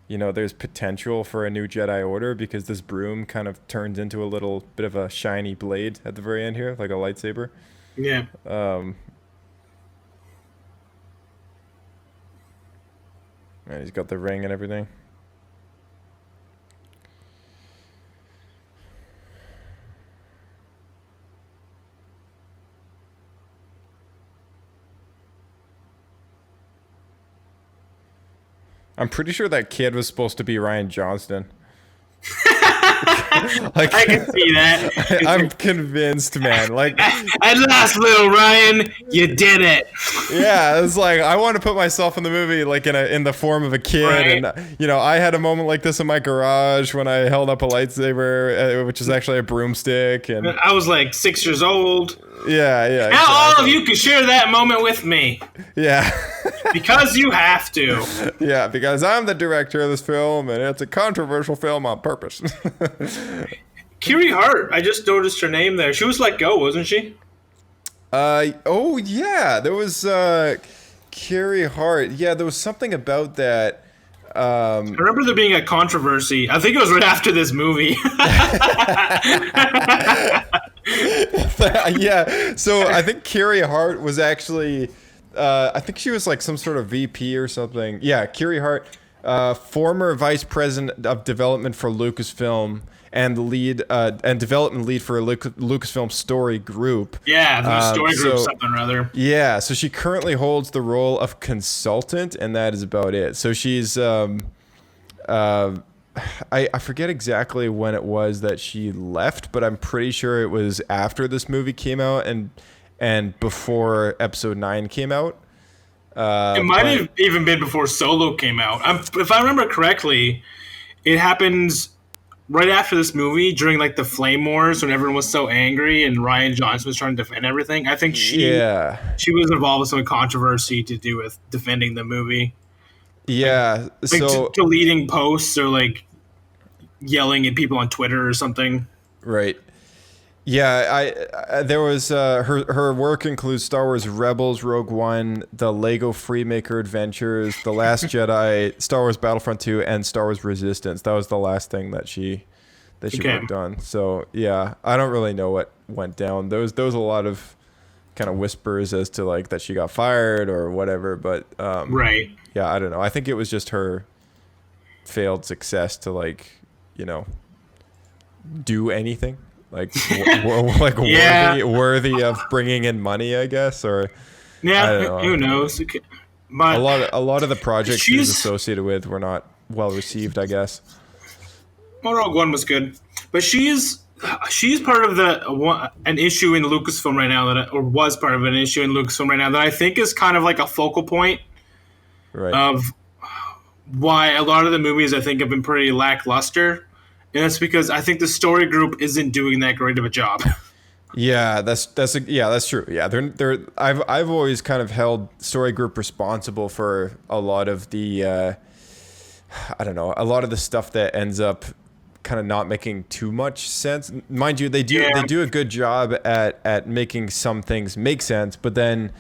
you know there's potential for a new Jedi Order because this broom kind of turns into a little bit of a shiny blade at the very end here, like a lightsaber. Yeah. And he's got the ring and everything. I'm pretty sure that kid was supposed to be Ryan Johnston. Like, I can see that. I'm convinced, man. Like, at last, little Ryan, you did it. Yeah, it's like I want to put myself in the movie, like in the form of a kid, right. And you know, I had a moment like this in my garage when I held up a lightsaber, which is actually a broomstick, and I was like 6 years old. Yeah. Now exactly. All of you can share that moment with me. Yeah. Because you have to. Yeah, because I'm the director of this film, and it's a controversial film on purpose. Kiri Hart, I just noticed her name there. She was let go, wasn't she? Oh yeah, there was Kiri Hart. Yeah, there was something about that. I remember there being a controversy. I think it was right after this movie. Yeah, so I think Kiri Hart was actually, I think she was like some sort of VP or something. Yeah, Kiri Hart, former vice president of development for Lucasfilm and the lead and development lead for a Lucasfilm story group. Yeah, the story group, something or other. Yeah, so she currently holds the role of consultant, and that is about it. So she's, I forget exactly when it was that she left, but I'm pretty sure it was after this movie came out and before Episode 9 came out. It might have even been before Solo came out. If I remember correctly, it happens right after this movie during like the Flame Wars when everyone was so angry and Ryan Johnson was trying to defend everything. I think she was involved with some controversy to do with defending the movie. Yeah, like so deleting posts or like yelling at people on Twitter or something. Right. Yeah, I there was her work includes Star Wars Rebels, Rogue One, the Lego Freemaker Adventures, The Last Jedi, Star Wars Battlefront 2, and Star Wars Resistance. That was the last thing that she worked on. So yeah, I don't really know what went down. There was a lot of kind of whispers as to like that she got fired or whatever, but right. Yeah, I don't know. I think it was just her failed success to like, you know, do anything. Like, worthy of bringing in money, I guess, or yeah, I don't know. Who knows? But a lot of the projects she was associated with were not well received, I guess. Well, Rogue One was good, but she's part of an issue in Lucasfilm right now or was part of an issue in Lucasfilm right now that I think is kind of like a focal point of why a lot of the movies I think have been pretty lackluster. And that's because I think the story group isn't doing that great of a job. Yeah, that's true. Yeah, they're I've always kind of held story group responsible for a lot of the a lot of the stuff that ends up kind of not making too much sense. Mind you, they do a good job at making some things make sense, but then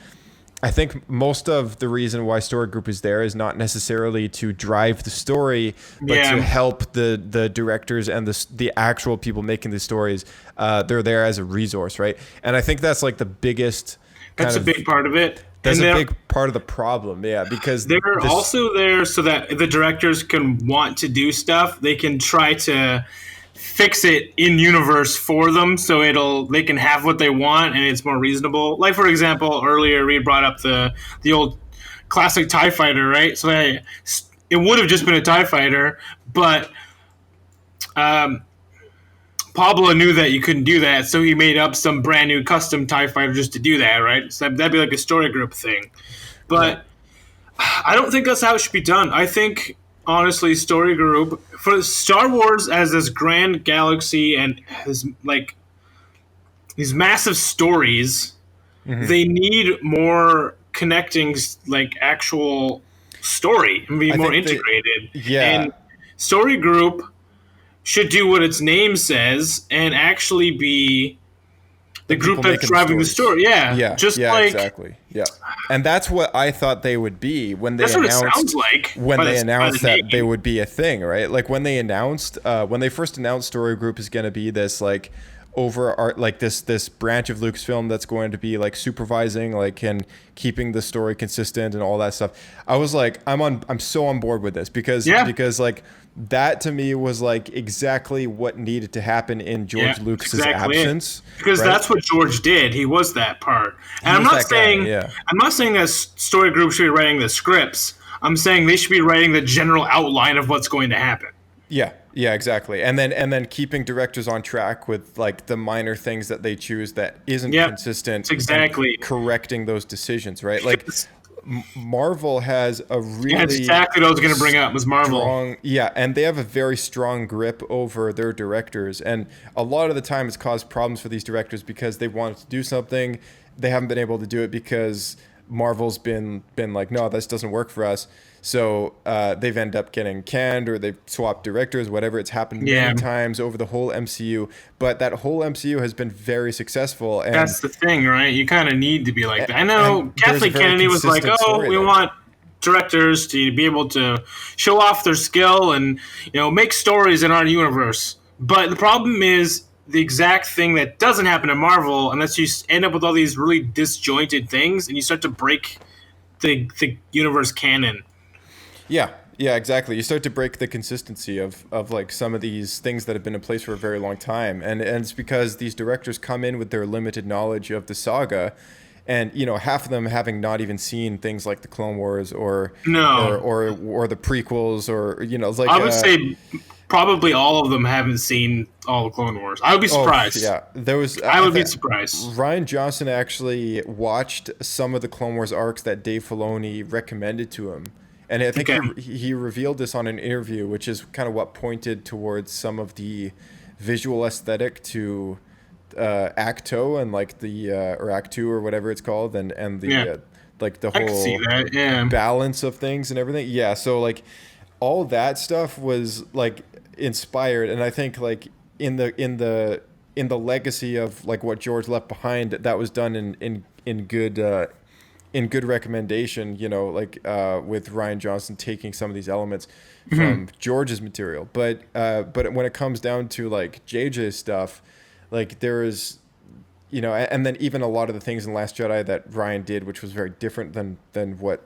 I think most of the reason why Story Group is there is not necessarily to drive the story, but to help the directors and the actual people making the stories. They're there as a resource, right? And I think that's like the biggest. That's a big part of it. That's a big part of the problem, because they're also there so that the directors can want to do stuff. They can try to fix it in universe for them, so they can have what they want and it's more reasonable. Like, for example, earlier Reed brought up the old classic TIE fighter, right? So it would have just been a TIE fighter, but Pablo knew that you couldn't do that, so he made up some brand new custom TIE fighter just to do that, right? So that'd be like a Story Group thing. But I don't think that's how it should be done. I think, honestly, Story Group, for Star Wars as this grand galaxy and these massive stories, they need more connecting, actual story and be more integrated. And Story Group should do what its name says and actually be the group that's driving the story. Exactly. Yeah, and that's what I thought they would be when they announced. What it sounds like when they announced that they would be a thing, right? Like when they first announced Story Group is going to be this this branch of Lucasfilm that's going to be supervising and keeping the story consistent and all that stuff. I was like, I'm so on board with this because that to me was exactly what needed to happen in George Lucas's absence. Because that's what George did. He was that part. And I'm not saying that Story Group should be writing the scripts. I'm saying they should be writing the general outline of what's going to happen. Yeah, exactly. And then keeping directors on track with the minor things that they choose that isn't consistent. Exactly. Correcting those decisions, right? Marvel has a really that's exactly what I was going to bring up was Marvel. And they have a very strong grip over their directors, and a lot of the time it's caused problems for these directors because they wanted to do something, they haven't been able to do it because Marvel's been like, no, this doesn't work for us. So they've ended up getting canned or they've swapped directors, whatever. It's happened many times over the whole MCU. But that whole MCU has been very successful. And that's the thing, right? You kind of need to be like that. I know Kathleen Kennedy was like, we want directors to be able to show off their skill and make stories in our universe. But the problem is the exact thing that doesn't happen in Marvel unless you end up with all these really disjointed things and you start to break the universe canon. Yeah, exactly. You start to break the consistency of some of these things that have been in place for a very long time. And it's because these directors come in with their limited knowledge of the saga and, half of them having not even seen things like the Clone Wars or the prequels or, I would say probably all of them haven't seen all the Clone Wars. I would be surprised. I would be surprised. Rian Johnson actually watched some of the Clone Wars arcs that Dave Filoni recommended to him. And I think he revealed this on an interview, which is kind of what pointed towards some of the visual aesthetic to Acto and or Act 2 or whatever it's called, and the the whole balance of things and everything. Yeah, so all that stuff was inspired, and I think in the legacy of what George left behind, that was done in good recommendation, with Rian Johnson taking some of these elements from George's material. But when it comes down to JJ's stuff, there is, and then even a lot of the things in Last Jedi that Rian did, which was very different than what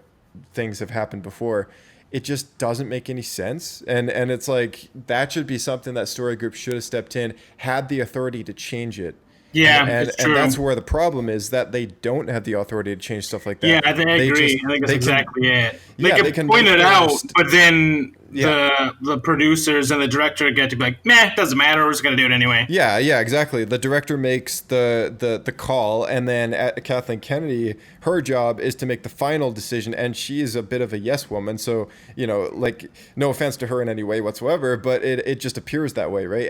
things have happened before, it just doesn't make any sense. And it's that should be something that Story Group should have stepped in, had the authority to change it. Yeah, and that's where the problem is, that they I have the authority to change stuff like that. Yeah, I agree. I think that's exactly it. They can point it out, but then the producers and the director get to be like, meh, doesn't matter, we're just going to do it anyway. Yeah, exactly. The director makes the call, and then Kathleen Kennedy, her job is to make the final decision, and she is a bit of a yes woman, so, no offense to her in any way whatsoever, but it just appears that way, right?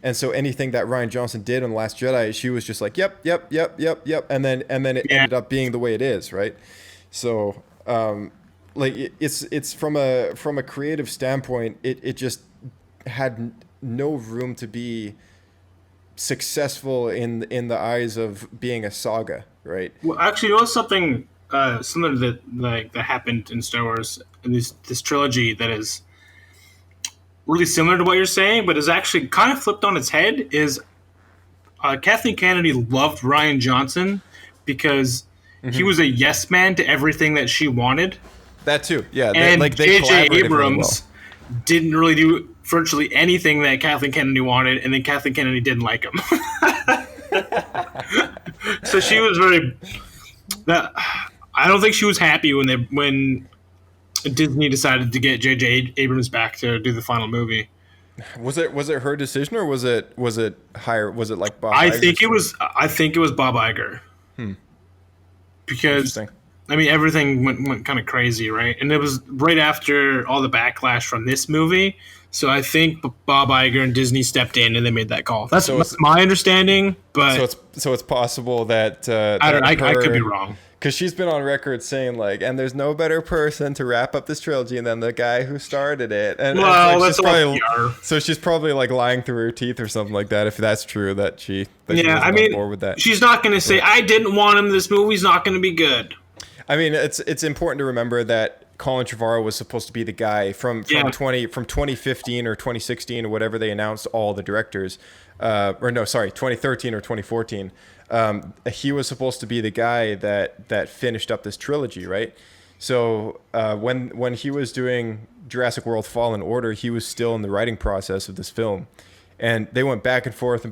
And so anything that Rian Johnson did in The Last Jedi, she was just like, yep. And then it ended up being the way it is, right? So, it's from a creative standpoint, it just had no room to be successful in the eyes of being a saga, right? Well, actually, you know something similar that happened in Star Wars in this trilogy that is really similar to what you're saying, but is actually kind of flipped on its head. Is Kathleen Kennedy loved Ryan Johnson because he was a yes man to everything that she wanted. That too, yeah. And they J.J. collaborated really Abrams well. didn't really do virtually anything that Kathleen Kennedy wanted, and then Kathleen Kennedy didn't like him. So she was very. I don't think she was happy when Disney decided to get J.J. Abrams back to do the final movie. Was it her decision, or was it higher? Was it like Bob? I think it was Bob Iger. Because I mean everything went kind of crazy, right? And it was right after all the backlash from this movie. So I think Bob Iger and Disney stepped in and they made that call. That's my understanding, but so it's possible that I could be wrong. Because she's been on record saying like, and there's no better person to wrap up this trilogy than the guy who started it. And well, that's probably so she's probably like lying through her teeth or something like that. If that's true, that she I mean, on board with that. She's not going to say I didn't want him. This movie's not going to be good. I mean, it's important to remember that Colin Trevorrow was supposed to be the guy from 2015 or 2016 or whatever they announced all the directors, 2013 or 2014. He was supposed to be the guy that finished up this trilogy, right? So when he was doing Jurassic World: Fallen Order, he was still in the writing process of this film, and they went back and forth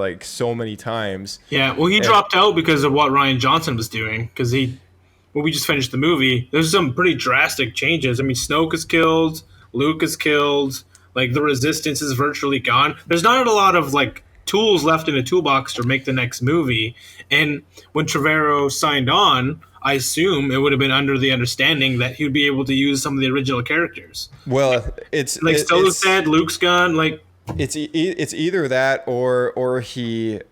like so many times. Yeah, well, he dropped out because of what Rian Johnson was doing. Because when we just finished the movie, there's some pretty drastic changes. I mean, Snoke is killed, Luke is killed, like the Resistance is virtually gone. There's not a lot of like tools left in the toolbox to make the next movie. And when Trevorrow signed on, I assume it would have been under the understanding that he would be able to use some of the original characters. Well, it's like Solo's dead, Luke's gone. Like it's either that or he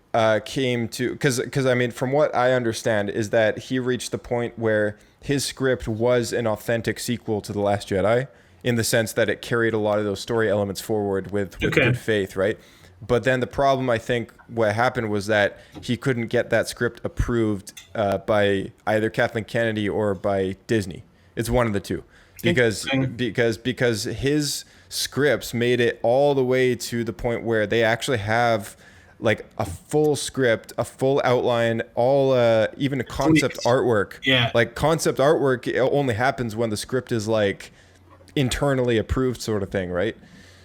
came to because I mean, from what I understand, is that he reached the point where his script was an authentic sequel to The Last Jedi in the sense that it carried a lot of those story elements forward with good faith, right? But then the problem, I think, what happened was that he couldn't get that script approved by either Kathleen Kennedy or by Disney. It's one of the two, because his scripts made it all the way to the point where they actually have like a full script, a full outline, all even a concept artwork. Yeah, like concept artwork, it only happens when the script is like internally approved, sort of thing, right?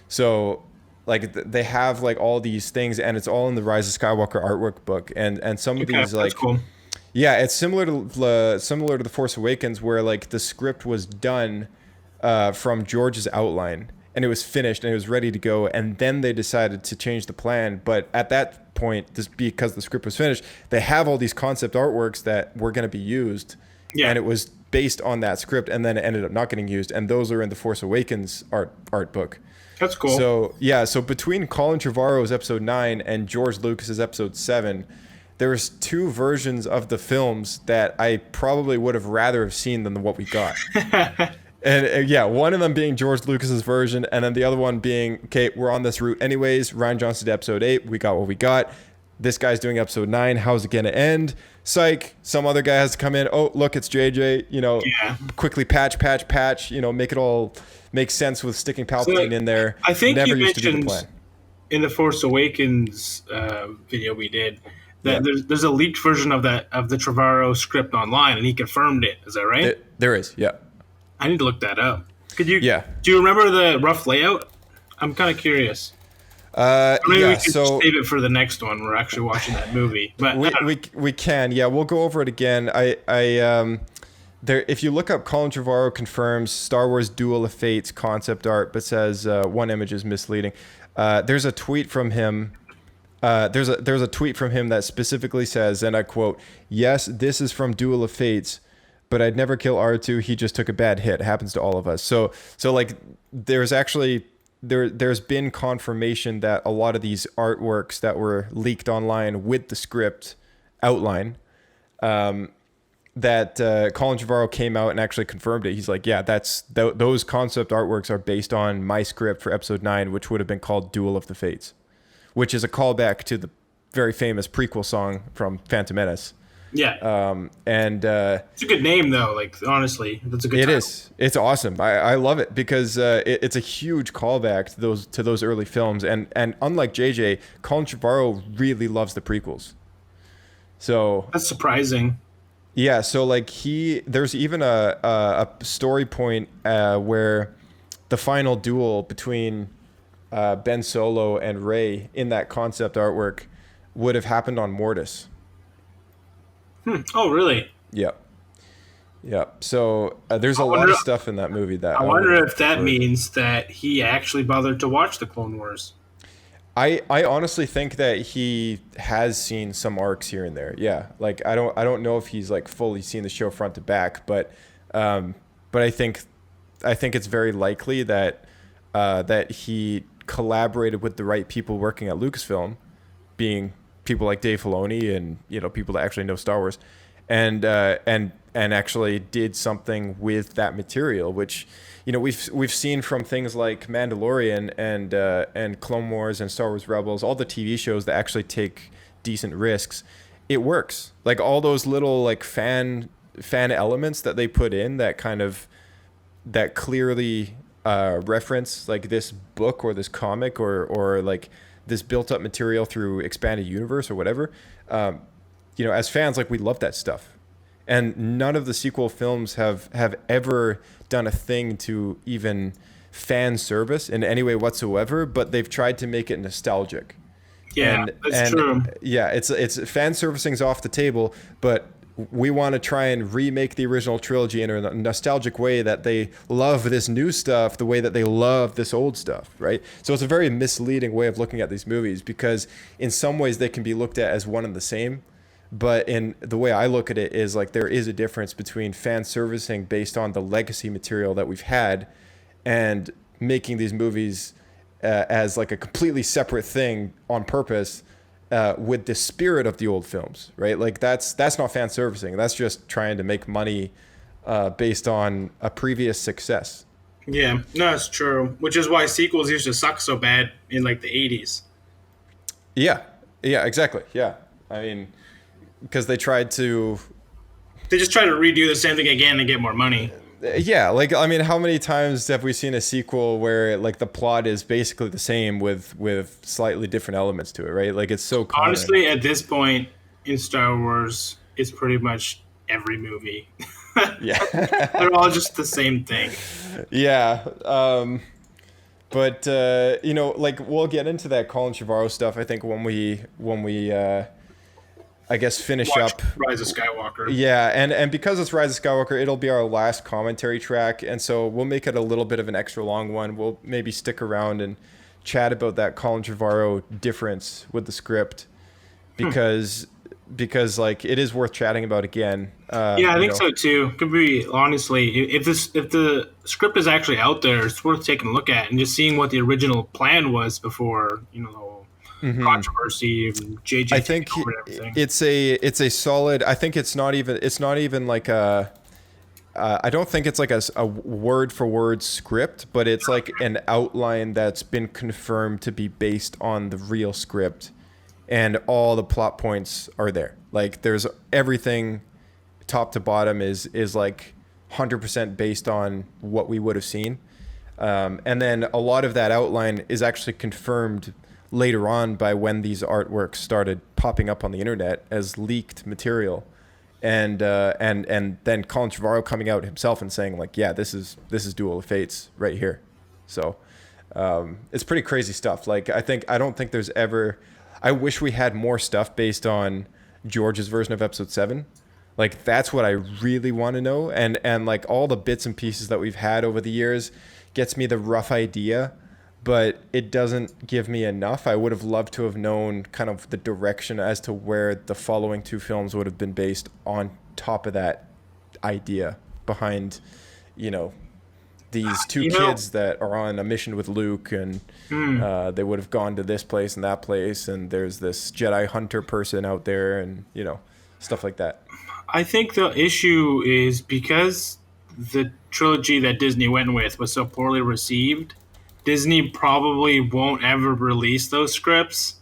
So. Like they have like all these things, and it's all in the Rise of Skywalker artwork book, and some of these like, cool. Yeah, it's similar to The Force Awakens, where like the script was done from George's outline, and it was finished and it was ready to go, and then they decided to change the plan. But at that point, because the script was finished, they have all these concept artworks that were going to be used, and it was based on that script, and then it ended up not getting used, and those are in the Force Awakens art book. That's cool. So between Colin Trevorrow's Episode 9 and George Lucas's Episode 7, there's two versions of the films that I probably would have rather have seen than what we got. And one of them being George Lucas's version, and then the other one being, okay, we're on this route anyways. Rian Johnson did Episode 8. We got what we got. This guy's doing Episode 9. How's it going to end? Psych. Some other guy has to come in. Oh, look, it's JJ. Quickly patch. Make it all make sense with sticking Palpatine in there. I think Never you used to do the mentioned plan. In the Force Awakens video we did that there's a leaked version of the Trevorrow script online, and he confirmed it. Is that right? There is, yeah. I need to look that up. Could you? Yeah. Do you remember the rough layout? I'm kind of curious. Maybe we can save it for the next one. We're actually watching that movie, but we can. Yeah, we'll go over it again. There, if you look up Colin Trevorrow confirms Star Wars Duel of Fates concept art, but says one image is misleading. There's a tweet from him. There's a tweet from him that specifically says, and I quote, "Yes, this is from Duel of Fates, but I'd never kill R2. He just took a bad hit. It happens to all of us." So like there's actually there's been confirmation that a lot of these artworks that were leaked online with the script outline Colin Trevorrow came out and actually confirmed it. He's like, yeah, those concept artworks are based on my script for episode 9, which would have been called Duel of the Fates, which is a callback to the very famous prequel song from Phantom Menace. Yeah. It's a good name though. Like, honestly, that's a good title. It is. It's awesome. I love it because it's a huge callback to those early films. And unlike JJ, Colin Trevorrow really loves the prequels. So that's surprising. Yeah. So like there's even a story point where the final duel between Ben Solo and Rey in that concept artwork would have happened on Mortis. Oh, really? Yep. So there's a lot of stuff in that movie that I wonder if that means that he actually bothered to watch the Clone Wars. I honestly think that he has seen some arcs here and there. Yeah, like I don't know if he's like fully seen the show front to back, but I think it's very likely that that he collaborated with the right people working at Lucasfilm, being people like Dave Filoni and people that actually know Star Wars, and actually did something with that material, which we've seen from things like Mandalorian and Clone Wars and Star Wars Rebels, all the TV shows that actually take decent risks. It works. Like all those little like fan elements that they put in that clearly reference like this book or this comic or like this built up material through expanded universe or whatever. As fans, like we love that stuff. And none of the sequel films have ever done a thing to even fan service in any way whatsoever, but they've tried to make it nostalgic. Yeah, that's true. Yeah, it's fan servicing's off the table, but we want to try and remake the original trilogy in a nostalgic way that they love this new stuff the way that they love this old stuff, right? So it's a very misleading way of looking at these movies because in some ways they can be looked at as one and the same. But in the way I look at it is like there is a difference between fan servicing based on the legacy material that we've had and making these movies as like a completely separate thing on purpose with the spirit of the old films, right? Like that's not fan servicing. That's just trying to make money based on a previous success. Yeah, no, it's true. Which is why sequels used to suck so bad in like the 80s. Yeah, exactly. Yeah. I mean, because they just try to redo the same thing again and get more money. Yeah, like I mean, how many times have we seen a sequel where like the plot is basically the same with slightly different elements to it, right? Like it's so common. Honestly, at this point in Star Wars, it's pretty much every movie. Yeah, they're all just the same thing. Yeah, but like we'll get into that Colin Trevorrow stuff. I think when we I guess finish up Rise of Skywalker. Yeah, and because it's Rise of Skywalker, it'll be our last commentary track, and so we'll make it a little bit of an extra long one. We'll maybe stick around and chat about that Colin Trevorrow difference with the script because like it is worth chatting about again. Yeah, I think so too. Could be honestly, if the script is actually out there, it's worth taking a look at and just seeing what the original plan was before controversy and JJ. I think it's a solid. I think it's not even like a. I don't think it's like a word for word script, but it's like an outline that's been confirmed to be based on the real script, and all the plot points are there. Like there's everything, top to bottom is like 100% based on what we would have seen, and then a lot of that outline is actually confirmed later on by when these artworks started popping up on the internet as leaked material, and then Colin Trevorrow coming out himself and saying like, yeah, this is Duel of Fates right here. So it's pretty crazy stuff. Like I don't think there's ever. I wish we had more stuff based on George's version of Episode 7. Like that's what I really want to know, and like all the bits and pieces that we've had over the years gets me the rough idea, but it doesn't give me enough. I would have loved to have known kind of the direction as to where the following two films would have been based on top of that idea behind, these two kids that are on a mission with Luke, and they would have gone to this place and that place, and there's this Jedi hunter person out there, and stuff like that. I think the issue is because the trilogy that Disney went with was so poorly received, Disney probably won't ever release those scripts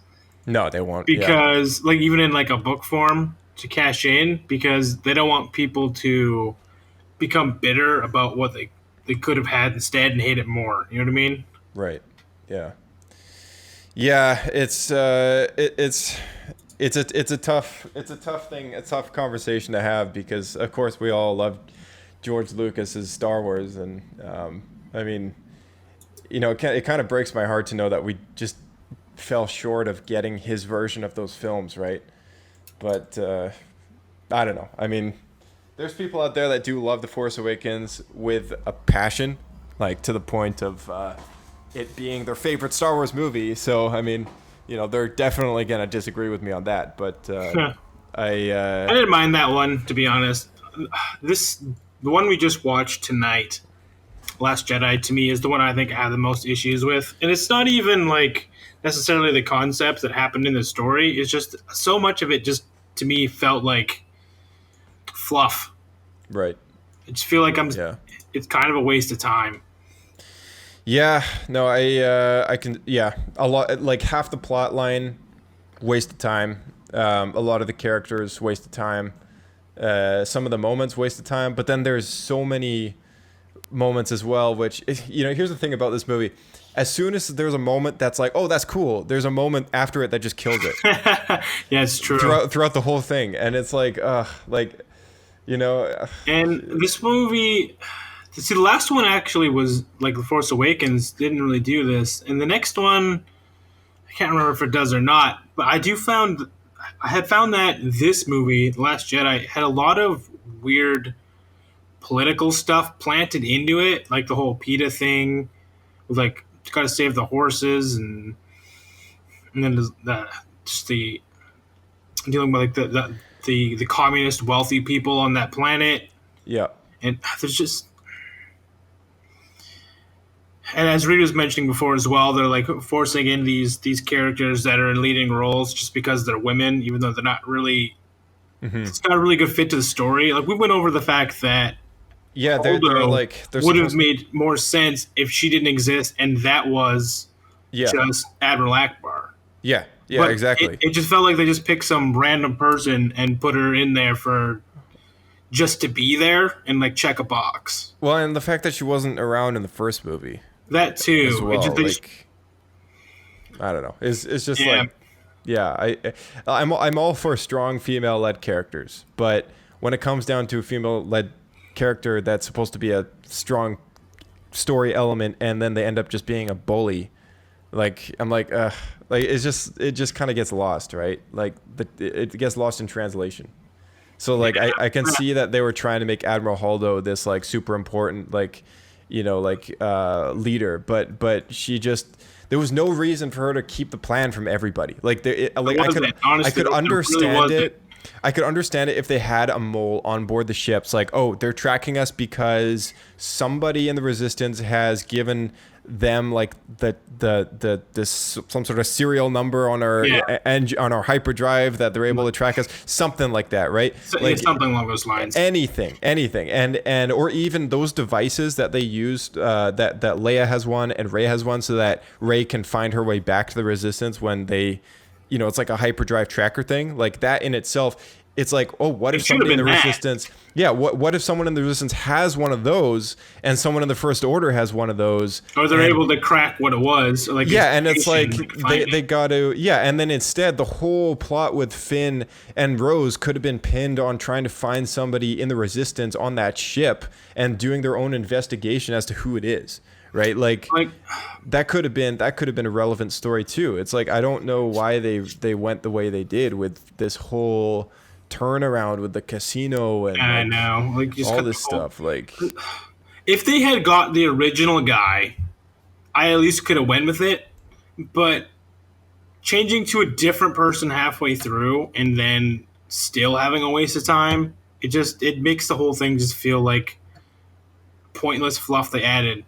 No, they won't. Yeah, because, like, even in like a book form to cash in, because they don't want people to become bitter about what they could have had instead and hate it more. You know what I mean? right. Yeah, yeah. It's a tough thing, a tough conversation to have because of course we all love George Lucas's Star Wars, and I mean, it kind of breaks my heart to know that we just fell short of getting his version of those films, right? But I don't know. I mean, there's people out there that do love The Force Awakens with a passion, like to the point of it being their favorite Star Wars movie. So I mean, they're definitely gonna disagree with me on that. But I didn't mind that one, to be honest. The one we just watched tonight, Last Jedi, to me is the one I think I have the most issues with, and it's not even like necessarily the concepts that happened in the story. It's just so much of it just to me felt like fluff. right. I just feel like Yeah. it's kind of a waste of time. Yeah, no, I can, yeah, a lot, like half the plot line, waste of time. A lot of the characters, waste of time. Some of the moments, waste of time. But then there's so many moments as well, which, here's the thing about this movie. As soon as there's a moment that's like, oh, that's cool, there's a moment after it that just kills it. Yeah, it's true. Throughout the whole thing. And it's like, And this movie, see, the last one actually was like The Force Awakens didn't really do this, and the next one, I can't remember if it does or not. But I had found that this movie, The Last Jedi, had a lot of weird political stuff planted into it, like the whole PETA thing, with like got to save the horses, and then just the dealing with like the communist wealthy people on that planet. yeah. And there's just, and as Reed was mentioning before as well, they're like forcing in these characters that are in leading roles just because they're women, even though they're not really. Mm-hmm. It's not a really good fit to the story. Like we went over the fact that Yeah, they're would have made more sense if she didn't exist, and that was just Admiral Akbar. Yeah, But exactly. It just felt like they just picked some random person and put her in there for just to be there and like check a box. Well, and the fact that she wasn't around in the first movie. That too. As well. I don't know. It's just like, yeah. I'm all for strong female-led characters, but when it comes down to a female-led character that's supposed to be a strong story element, and then they end up just being a bully, like I'm like it just kind of gets lost, right? Like it gets lost in translation. So like I can see that they were trying to make Admiral Holdo this like super important leader, but she just, there was no reason for her to keep the plan from everybody. Like I could understand it. I could understand it if they had a mole on board the ships, like, oh, they're tracking us because somebody in the Resistance has given them like this some sort of serial number on our on our hyperdrive that they're able to track us, something like that, right? Like something along those lines. Anything, and or even those devices that they used that Leia has one and Rey has one, so that Rey can find her way back to the Resistance when they. It's like a hyperdrive tracker thing. Like that in itself, it's like, oh, what if somebody in the Resistance... Yeah, what if someone in the Resistance has one of those and someone in the First Order has one of those? Or they're able to crack what it was. Like and it's like they got to... Yeah, and then instead, the whole plot with Finn and Rose could have been pinned on trying to find somebody in the Resistance on that ship and doing their own investigation as to who it is. Right, like that could have been a relevant story too. It's like I don't know why they went the way they did with this whole turnaround with the casino and I know, like just all this stuff. Like, if they had got the original guy, I at least could have went with it. But changing to a different person halfway through and then still having a waste of time, it makes the whole thing just feel like pointless fluff they added.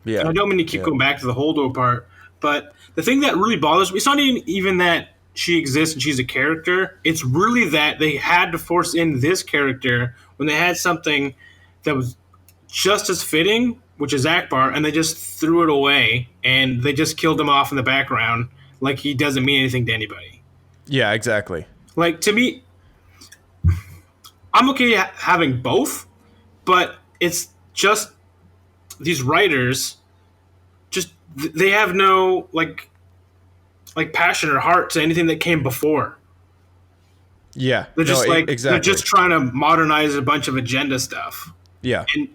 Yeah, and I don't mean to keep going back to the Holdo part, but the thing that really bothers me, it's not even that she exists and she's a character. It's really that they had to force in this character when they had something that was just as fitting, which is Akbar, and they just threw it away and they just killed him off in the background like he doesn't mean anything to anybody. Yeah, exactly. Like, to me, I'm okay having both, but it's just these writers just they have no like passion or heart to anything that came before. Yeah, They're just exactly. they're just trying to modernize a bunch of agenda stuff. Yeah, and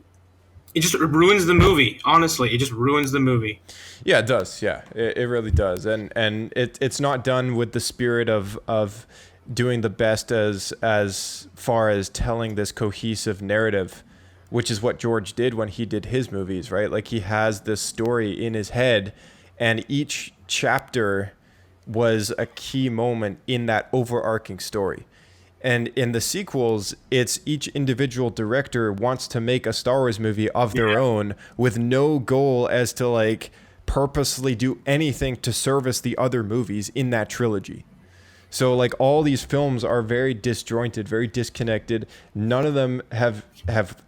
it just ruins the movie. Honestly, it just ruins the movie. Yeah, it does. Yeah, it really does, and it's not done with the spirit of doing the best as far as telling this cohesive narrative, which is what George did when he did his movies, right? Like, he has this story in his head, and each chapter was a key moment in that overarching story. And in the sequels, it's each individual director wants to make a Star Wars movie of their own with no goal as to like purposely do anything to service the other movies in that trilogy. So like all these films are very disjointed, very disconnected. None of them have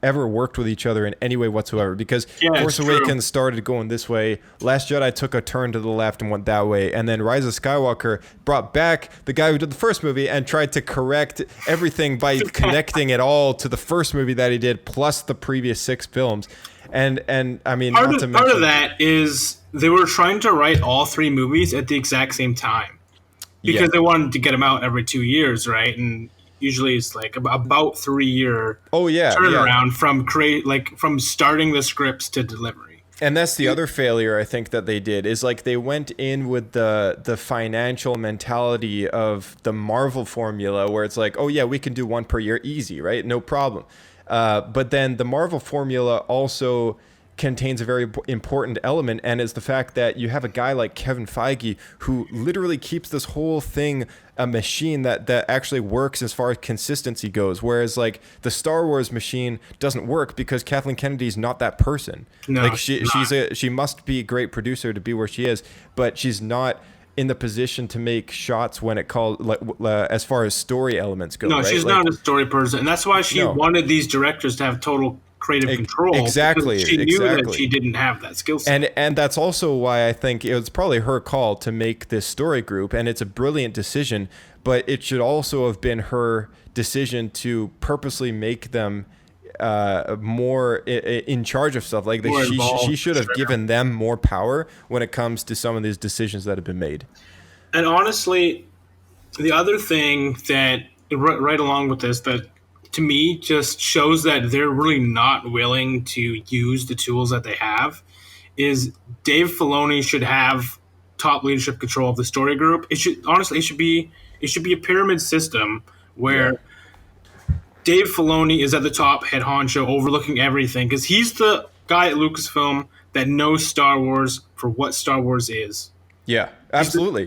ever worked with each other in any way whatsoever, because Force Awakens started going this way, Last Jedi took a turn to the left and went that way, and then Rise of Skywalker brought back the guy who did the first movie and tried to correct everything by connecting it all to the first movie that he did plus the previous 6 films. And I mean, part of that is they were trying to write all 3 movies at the exact same time. Because they wanted to get them out every 2 years, right? And usually it's like about 3 year turnaround from starting the scripts to delivery. And that's the other failure I think that they did, is like they went in with the financial mentality of the Marvel formula, where it's like, oh yeah, we can do 1 per year, easy, right? No problem. But then the Marvel formula also contains a very important element, and is the fact that you have a guy like Kevin Feige who literally keeps this whole thing a machine that actually works as far as consistency goes, whereas like the Star Wars machine doesn't work because Kathleen Kennedy's not that person. No, like she must be a great producer to be where she is, but she's not in the position to make shots when it calls as far as story elements go. No, right? She's not a story person, and that's why she wanted these directors to have total creative control. Exactly. She knew that she didn't have that skill set. And that's also why I think it was probably her call to make this story group, and it's a brilliant decision, but it should also have been her decision to purposely make them more in charge of stuff. Like she should have given them more power when it comes to some of these decisions that have been made. And honestly, the other thing that right along with this that to me just shows that they're really not willing to use the tools that they have is Dave Filoni should have top leadership control of the story group. It should be a pyramid system where Dave Filoni is at the top, head honcho, overlooking everything, because he's the guy at Lucasfilm that knows Star Wars for what Star Wars is. Yeah, absolutely.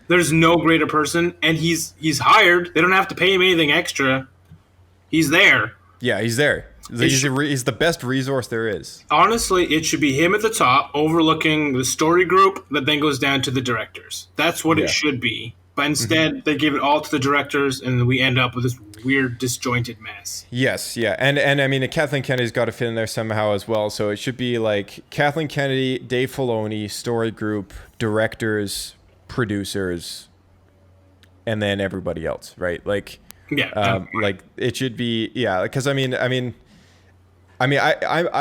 There's no greater person, and he's hired. They don't have to pay him anything extra. He's there. Yeah, he's there. He's the best resource there is. Honestly, it should be him at the top, overlooking the story group that then goes down to the directors. That's what it should be. But instead, they give it all to the directors, and we end up with this weird, disjointed mess. Yes, yeah. And I mean, Kathleen Kennedy's got to fit in there somehow as well. So it should be like Kathleen Kennedy, Dave Filoni, story group, directors, producers, and then everybody else, right? Like... like it should be, because I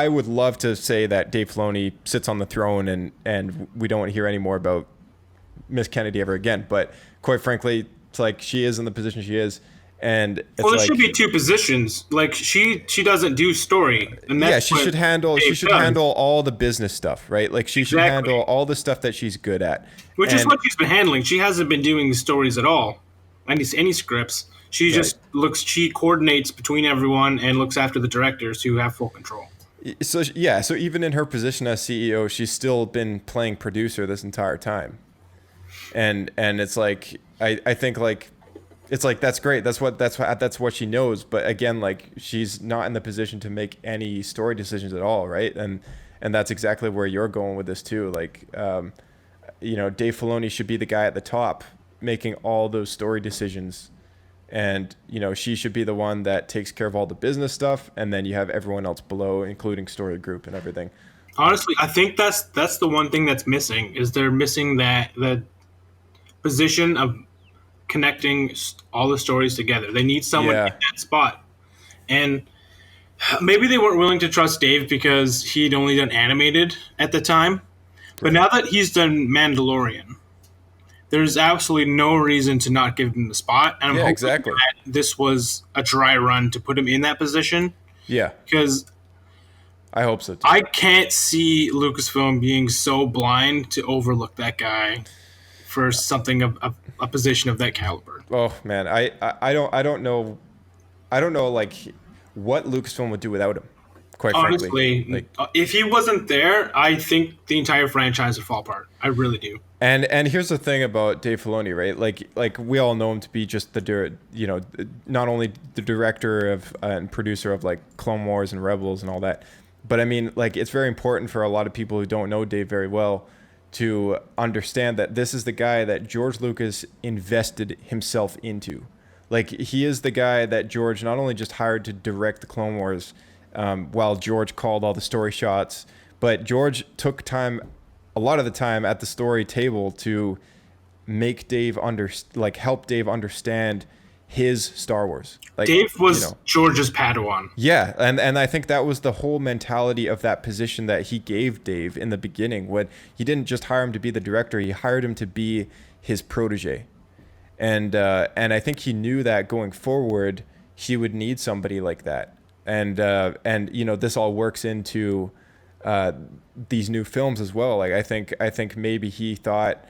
would love to say that Dave Filoni sits on the throne and we don't hear any more about Miss Kennedy ever again. But quite frankly, it's like she is in the position she is, and it's there should be 2 positions. Like she doesn't do story, and that's she should handle all the business stuff, right? Like she should handle all the stuff that she's good at, which is what she's been handling. She hasn't been doing stories at all, any scripts. She just she coordinates between everyone and looks after the directors who have full control. So even in her position as CEO, she's still been playing producer this entire time. And it's like I think like it's like that's great. That's what she knows, but again, like she's not in the position to make any story decisions at all, right? And that's exactly where you're going with this too. Like Dave Filoni should be the guy at the top making all those story decisions. And, you know, she should be the one that takes care of all the business stuff. And then you have everyone else below, including story group and everything. Honestly, I think that's the one thing that's missing, is they're missing the position of connecting all the stories together. They need someone in that spot. And maybe they weren't willing to trust Dave because he'd only done animated at the time. But now that he's done Mandalorian, there's absolutely no reason to not give him the spot. And I'm hoping exactly. that this was a dry run to put him in that position. Yeah. Because I hope so too. I can't see Lucasfilm being so blind to overlook that guy for something of a position of that caliber. Oh man, I don't know like what Lucasfilm would do without him. Quite honestly, frankly, if he wasn't there, I think the entire franchise would fall apart. I really do. And here's the thing about Dave Filoni, right? Like we all know him to be just not only the director of and producer of like Clone Wars and Rebels and all that, but I mean, like, it's very important for a lot of people who don't know Dave very well to understand that this is the guy that George Lucas invested himself into. Like, he is the guy that George not only just hired to direct the Clone Wars, while George called all the story shots, but George took time, a lot of the time, at the story table to make Dave help Dave understand his Star Wars. Like, Dave was George's Padawan. Yeah, and I think that was the whole mentality of that position that he gave Dave in the beginning. When he didn't just hire him to be the director, he hired him to be his protege. And I think he knew that going forward, he would need somebody like that. And this all works into these new films as well. Like, I think maybe he thought,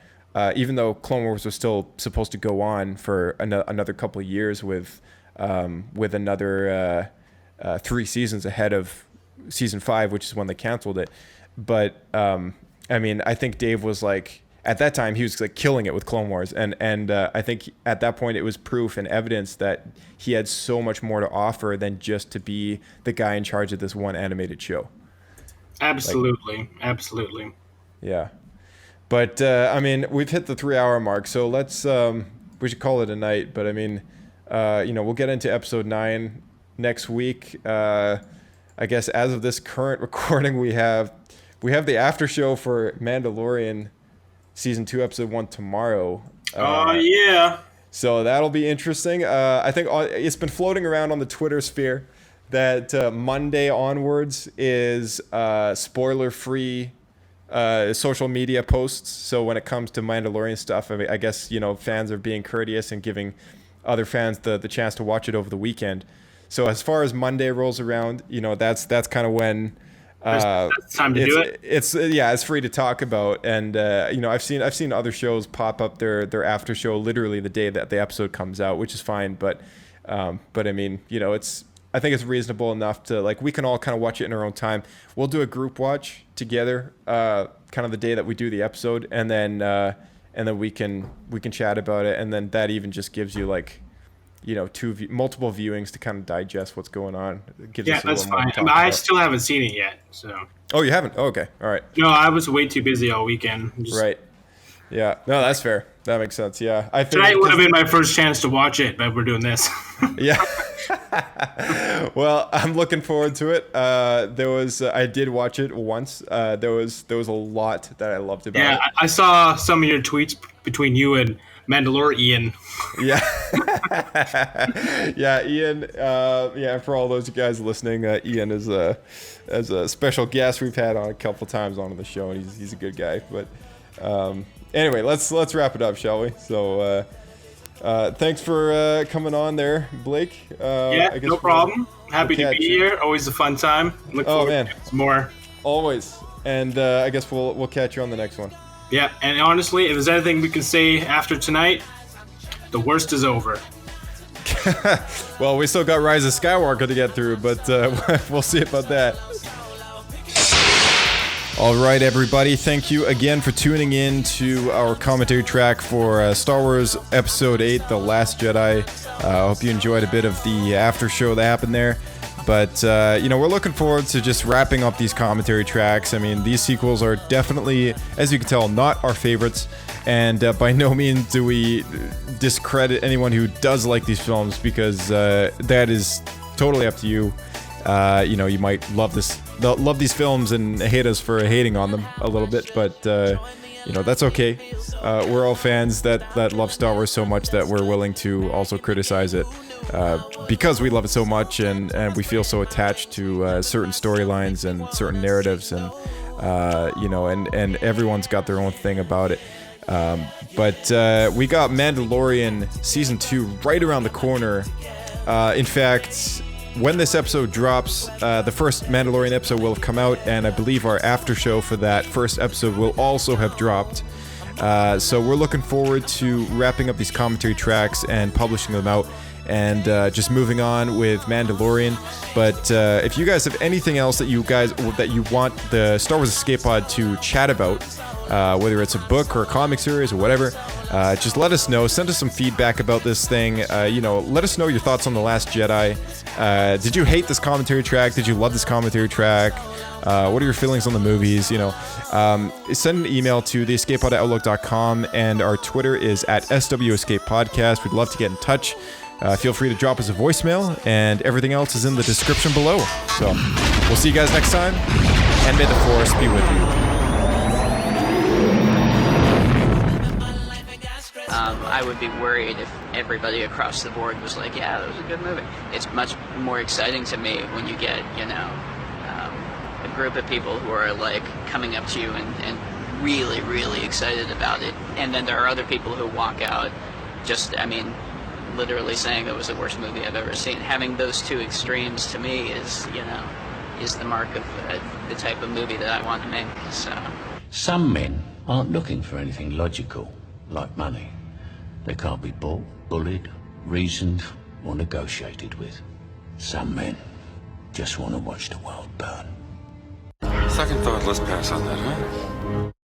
even though Clone Wars was still supposed to go on for another couple of years with another 3 seasons ahead of season 5, which is when they canceled it. But I mean, I think Dave was like, at that time, he was like killing it with Clone Wars, and I think at that point it was proof and evidence that he had so much more to offer than just to be the guy in charge of this one animated show. Absolutely, absolutely. Yeah, but I mean, we've hit the 3-hour mark, so let's we should call it a night. But I mean, we'll get into episode 9 next week. I guess as of this current recording, we have the after show for Mandalorian season 2 episode 1 tomorrow. Yeah. So that'll be interesting. I think it's been floating around on the Twitter sphere that Monday onwards is spoiler-free social media posts. So when it comes to Mandalorian stuff, I guess fans are being courteous and giving other fans the chance to watch it over the weekend. So as far as Monday rolls around, that's kind of when. It's time to do it. It's free to talk about, and I've seen other shows pop up their after show literally the day that the episode comes out, which is fine. But I mean, I think it's reasonable enough to, like, we can all kind of watch it in our own time. We'll do a group watch together, kind of the day that we do the episode, and then we can chat about it, and then that even just gives you like, multiple viewings to kind of digest what's going on. It gives us that's fine. I still haven't seen it yet, so. Oh, you haven't? Oh, okay, all right. No, I was way too busy all weekend. Right. Yeah. No, that's fair. That makes sense. Yeah. Tonight would have been my first chance to watch it, but we're doing this. Yeah. Well, I'm looking forward to it. I did watch it once. There was a lot that I loved about it. Yeah, I saw some of your tweets between you and Mandalorian. Yeah. Yeah, Ian. For all those guys listening, Ian is a special guest we've had on a couple times on the show, and he's a good guy. But anyway, let's wrap it up, shall we? So thanks for coming on there, Blake. I guess no problem. Happy to be here. Always a fun time. Look forward to some more. Always. And I guess we'll catch you on the next one. Yeah, and honestly, if there's anything we can say after tonight, the worst is over. Well, we still got Rise of Skywalker to get through, but we'll see about that. All right, everybody. Thank you again for tuning in to our commentary track for Star Wars Episode 8, The Last Jedi. I hope you enjoyed a bit of the after show that happened there. But, we're looking forward to just wrapping up these commentary tracks. I mean, these sequels are definitely, as you can tell, not our favorites. And by no means do we discredit anyone who does like these films, because that is totally up to you. You might love these films and hate us for hating on them a little bit, but that's okay. We're all fans that love Star Wars so much that we're willing to also criticize it because we love it so much, and we feel so attached to certain storylines and certain narratives, and and everyone's got their own thing about it. But we got Mandalorian Season 2 right around the corner. In fact, when this episode drops, the first Mandalorian episode will have come out, and I believe our after show for that first episode will also have dropped. So we're looking forward to wrapping up these commentary tracks and publishing them out, and just moving on with Mandalorian. But if you guys have anything else that you want the Star Wars Escape Pod to chat about, whether it's a book or a comic series or whatever, just let us know. Send us some feedback about this thing. Let us know your thoughts on The Last Jedi. Did you hate this commentary track? Did you love this commentary track? What are your feelings on the movies? Send an email to theescapepod@outlook.com, and our Twitter is @SWEscapePodcast. We'd love to get in touch. Feel free to drop us a voicemail, and everything else is in the description below. So we'll see you guys next time, and may the Force be with you. I would be worried if everybody across the board was like, yeah, that was a good movie. It's much more exciting to me when you get, a group of people who are like coming up to you and really, really excited about it. And then there are other people who walk out literally saying it was the worst movie I've ever seen. Having those two extremes to me is the mark of the type of movie that I want to make. So some men aren't looking for anything logical, like money. They can't be bought, bullied, reasoned, or negotiated with. Some men just want to watch the world burn. Second thought, let's pass on that, huh?